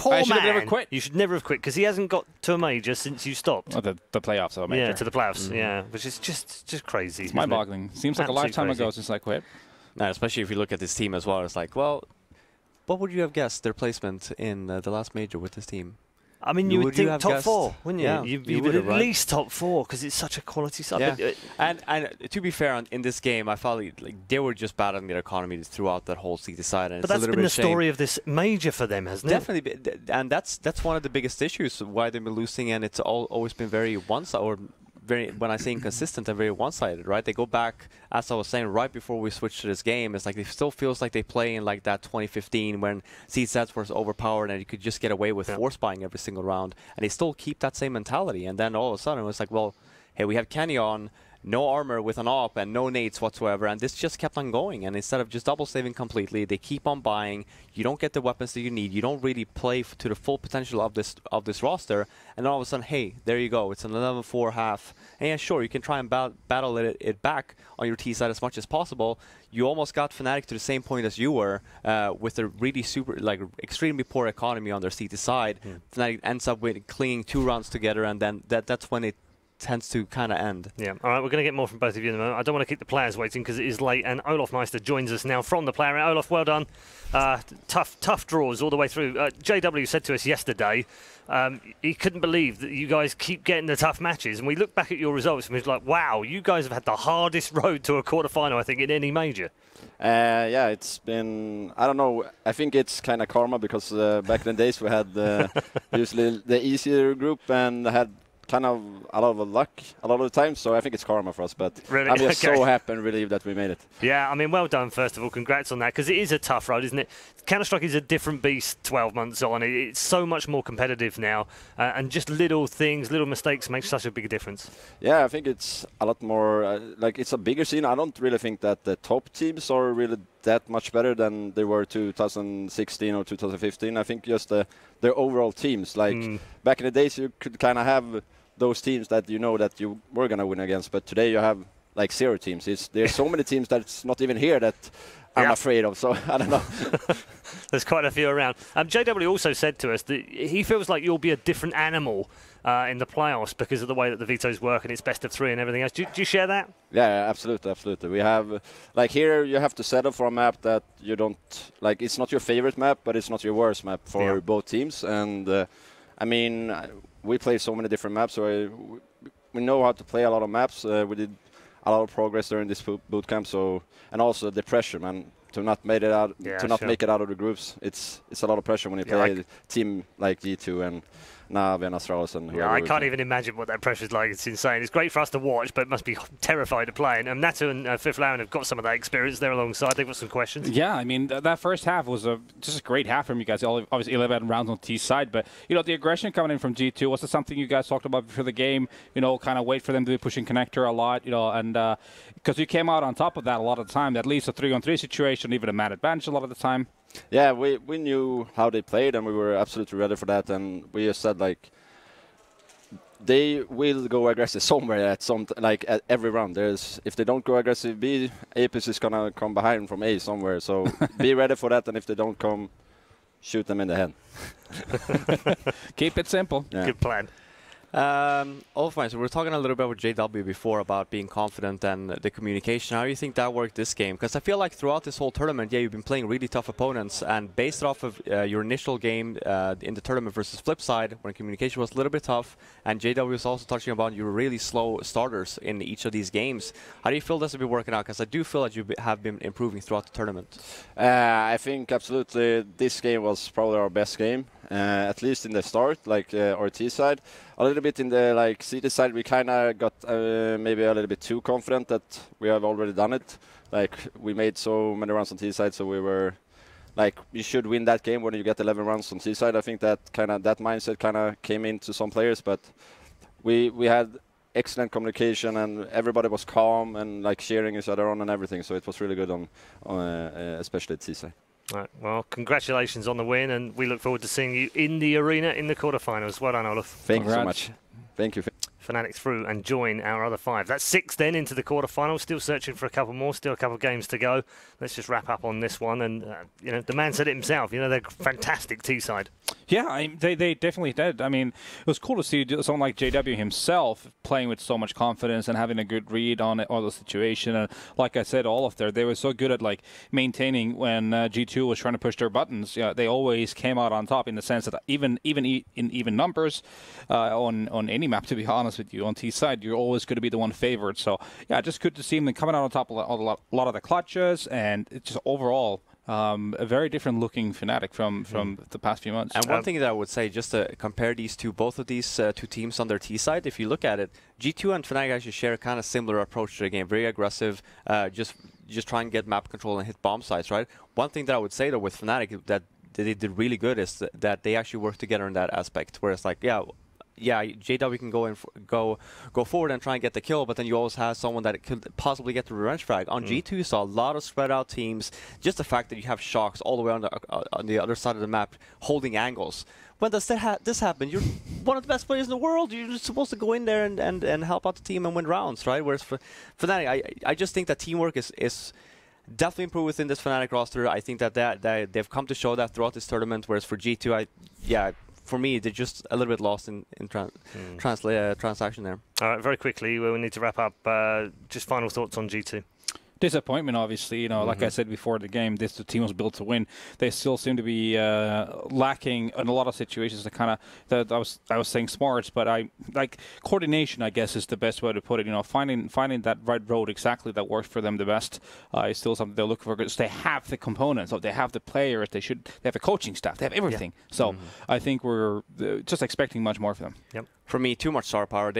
quit. You should never have quit, because he hasn't got to a major since you stopped. Oh, the playoffs are a major. Yeah, to the playoffs, yeah, which is just crazy. It's mind-boggling. Seems like a lifetime ago since I quit. No, especially if you look at this team as well. It's like, well, what would you have guessed their placement in the last major with this team? I mean, you would think top 4, wouldn't you? Yeah, you would at least top 4 because it's such a quality side. Yeah. And to be fair, in this game, I felt like they were just battling their economy throughout that whole seed side. And but that's been the story of this major for them, hasn't it? Definitely, and that's one of the biggest issues why they've been losing, and it's always been very one-sided, or very, when I say inconsistent, and very one-sided, right? They go back, as I was saying, right before we switched to this game. It's like it still feels like they play in like that 2015 when seed sets were overpowered and you could just get away with force buying every single round, and they still keep that same mentality. And then all of a sudden it was like, well, hey, we have Kenny on, no armor with an AWP and no nades whatsoever, and this just kept on going. And instead of just double saving completely, they keep on buying. You don't get the weapons that you need. You don't really play to the full potential of this roster. And all of a sudden, hey, there you go. It's an 11-4 half. And yeah, sure, you can try and battle it back on your T side as much as possible. You almost got Fnatic to the same point as you were with a really extremely poor economy on their CT side. Fnatic ends up with clinging 2 rounds together, and then that's when it tends to kind of end. Yeah. All right, we're going to get more from both of you in a moment. I don't want to keep the players waiting because it is late, and Olaf Meister joins us now from the player. Olaf, well done. Tough draws all the way through. JW said to us yesterday he couldn't believe that you guys keep getting the tough matches, and we look back at your results and we're like, wow, you guys have had the hardest road to a quarterfinal, I think, in any major. Yeah, it's been, I don't know, I think it's kind of karma because back in the days we had usually the easier group and had kind of a lot of luck a lot of the time, so I think it's karma for us, but really? I'm just so happy and relieved that we made it. Yeah, I mean, well done, first of all. Congrats on that, because it is a tough road, isn't it? Counter-Strike is a different beast 12 months on. It's so much more competitive now, and just little things, little mistakes make such a big difference. Yeah, I think it's a lot more, like it's a bigger scene. I don't really think that the top teams are really that much better than they were 2016 or 2015. I think just their overall teams, like back in the days you could kind of have those teams that you know that you were going to win against, but today you have like 0 teams. There's so many teams that's not even here that I'm afraid of, so I don't know. There's quite a few around. JW also said to us that he feels like you'll be a different animal in the playoffs because of the way that the vetoes work and it's best of 3 and everything else. Do you share that? Yeah, absolutely. We have, like here, you have to settle for a map that you don't, like it's not your favorite map, but it's not your worst map for both teams. And I mean, we play so many different maps, so we know how to play a lot of maps. We did a lot of progress during this boot camp, so, and also the pressure, man, to not make it out, make it out of the groups. It's a lot of pressure when you play a team like G2, and Nav and Astralis and yeah, I can't even imagine what that pressure's like. It's insane. It's great for us to watch, but it must be terrifying to play. And Natu and Fifth Lauren have got some of that experience there alongside. They've got some questions. Yeah, I mean, that first half was just a great half from you guys. Obviously, 11 rounds on T side, but, you know, the aggression coming in from G2, was it something you guys talked about before the game? You know, kind of wait for them to be pushing connector a lot, you know, and because you came out on top of that a lot of the time, that leads to 3-on-3 situation, even a man advantage a lot of the time. Yeah, we knew how they played, and we were absolutely ready for that, and we just said, like, they will go aggressive somewhere at every round. If they don't go aggressive B, Apis is gonna come behind from A somewhere. So be ready for that, and if they don't come, shoot them in the head. Keep it simple. Yeah. Good plan. All fine. So we were talking a little bit with JW before about being confident and the communication. How do you think that worked this game? Because I feel like throughout this whole tournament, yeah, you've been playing really tough opponents, and based off of your initial game in the tournament versus Flipside, when communication was a little bit tough, and JW was also touching about your really slow starters in each of these games. How do you feel this has been working out? Because I do feel that you have been improving throughout the tournament. I think absolutely this game was probably our best game, at least in the start, like our T side. A little bit in the CT side, we kind of got maybe a little bit too confident that we have already done it. Like, we made so many runs on T side, so we were like, you should win that game when you get 11 runs on T side. I think that mindset kind of came into some players, but we had excellent communication, and everybody was calm and like cheering each other on and everything. So it was really good on especially T side. Right, well, congratulations on the win, and we look forward to seeing you in the arena in the quarterfinals. Well done, Olaf. Thank you so much. Thank you. Fnatic through and join our other 5. That's 6 then into the quarterfinals. Still searching for a couple more. Still a couple of games to go. Let's just wrap up on this one. And you know, the man said it himself. You know, they're fantastic T-side. Yeah, they definitely did. I mean, it was cool to see someone like JW himself playing with so much confidence and having a good read on it, all the situation. And like I said, all of they were so good at like maintaining when G2 was trying to push their buttons. Yeah, they always came out on top in the sense that even in even numbers on any map, to be honest with you, on T side, you're always going to be the one favored. So yeah, just good to see them coming out on top of a lot of the clutches, and it's just overall a very different looking Fnatic from the past few months. And one thing that I would say, just to compare both of these two teams on their T side, if you look at it, G2 and Fnatic actually share a kind of similar approach to the game, very aggressive, just try and get map control and hit bomb sites, right? One thing that I would say though with Fnatic that they did really good is that they actually work together in that aspect, where it's like, yeah, JW can go forward and try and get the kill, but then you always have someone that could possibly get the revenge frag. On G2, you saw a lot of spread out teams. Just the fact that you have Shocks all the way on the other side of the map holding angles. When does this happen? You're one of the best players in the world. You're just supposed to go in there and help out the team and win rounds, right? Whereas for Fnatic, I just think that teamwork is definitely improved within this Fnatic roster. I think that they've come to show that throughout this tournament. Whereas for G2, for me, they're just a little bit lost in transaction there. All right, very quickly, we need to wrap up. Just final thoughts on G2. Disappointment, obviously. You know, like I said before the game, the team was built to win. They still seem to be lacking in a lot of situations. I was saying smarts, but I like coordination, I guess, is the best way to put it. You know, finding that right road exactly that works for them the best is still something they're looking for. Because they have the components, so they have the players, they have the coaching staff, they have everything. Yeah. So I think we're just expecting much more from them. Yep. For me, too much star power.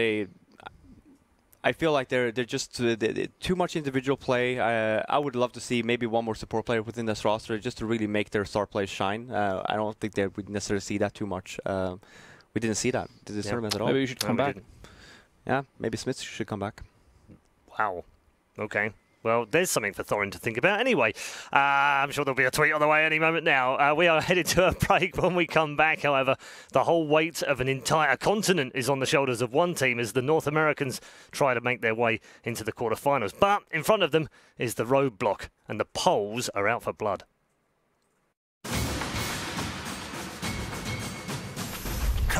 I feel like they're just too much individual play. I would love to see maybe one more support player within this roster just to really make their star plays shine. I don't think they would necessarily see that too much. We didn't see that this tournament at all. Maybe you should come back. Yeah, maybe Smith should come back. Wow. Okay. Well, there's something for Thorin to think about. Anyway, I'm sure there'll be a tweet on the way any moment now. We are headed to a break. When we come back, however, the whole weight of an entire continent is on the shoulders of one team as the North Americans try to make their way into the quarterfinals. But in front of them is the roadblock, and the Poles are out for blood.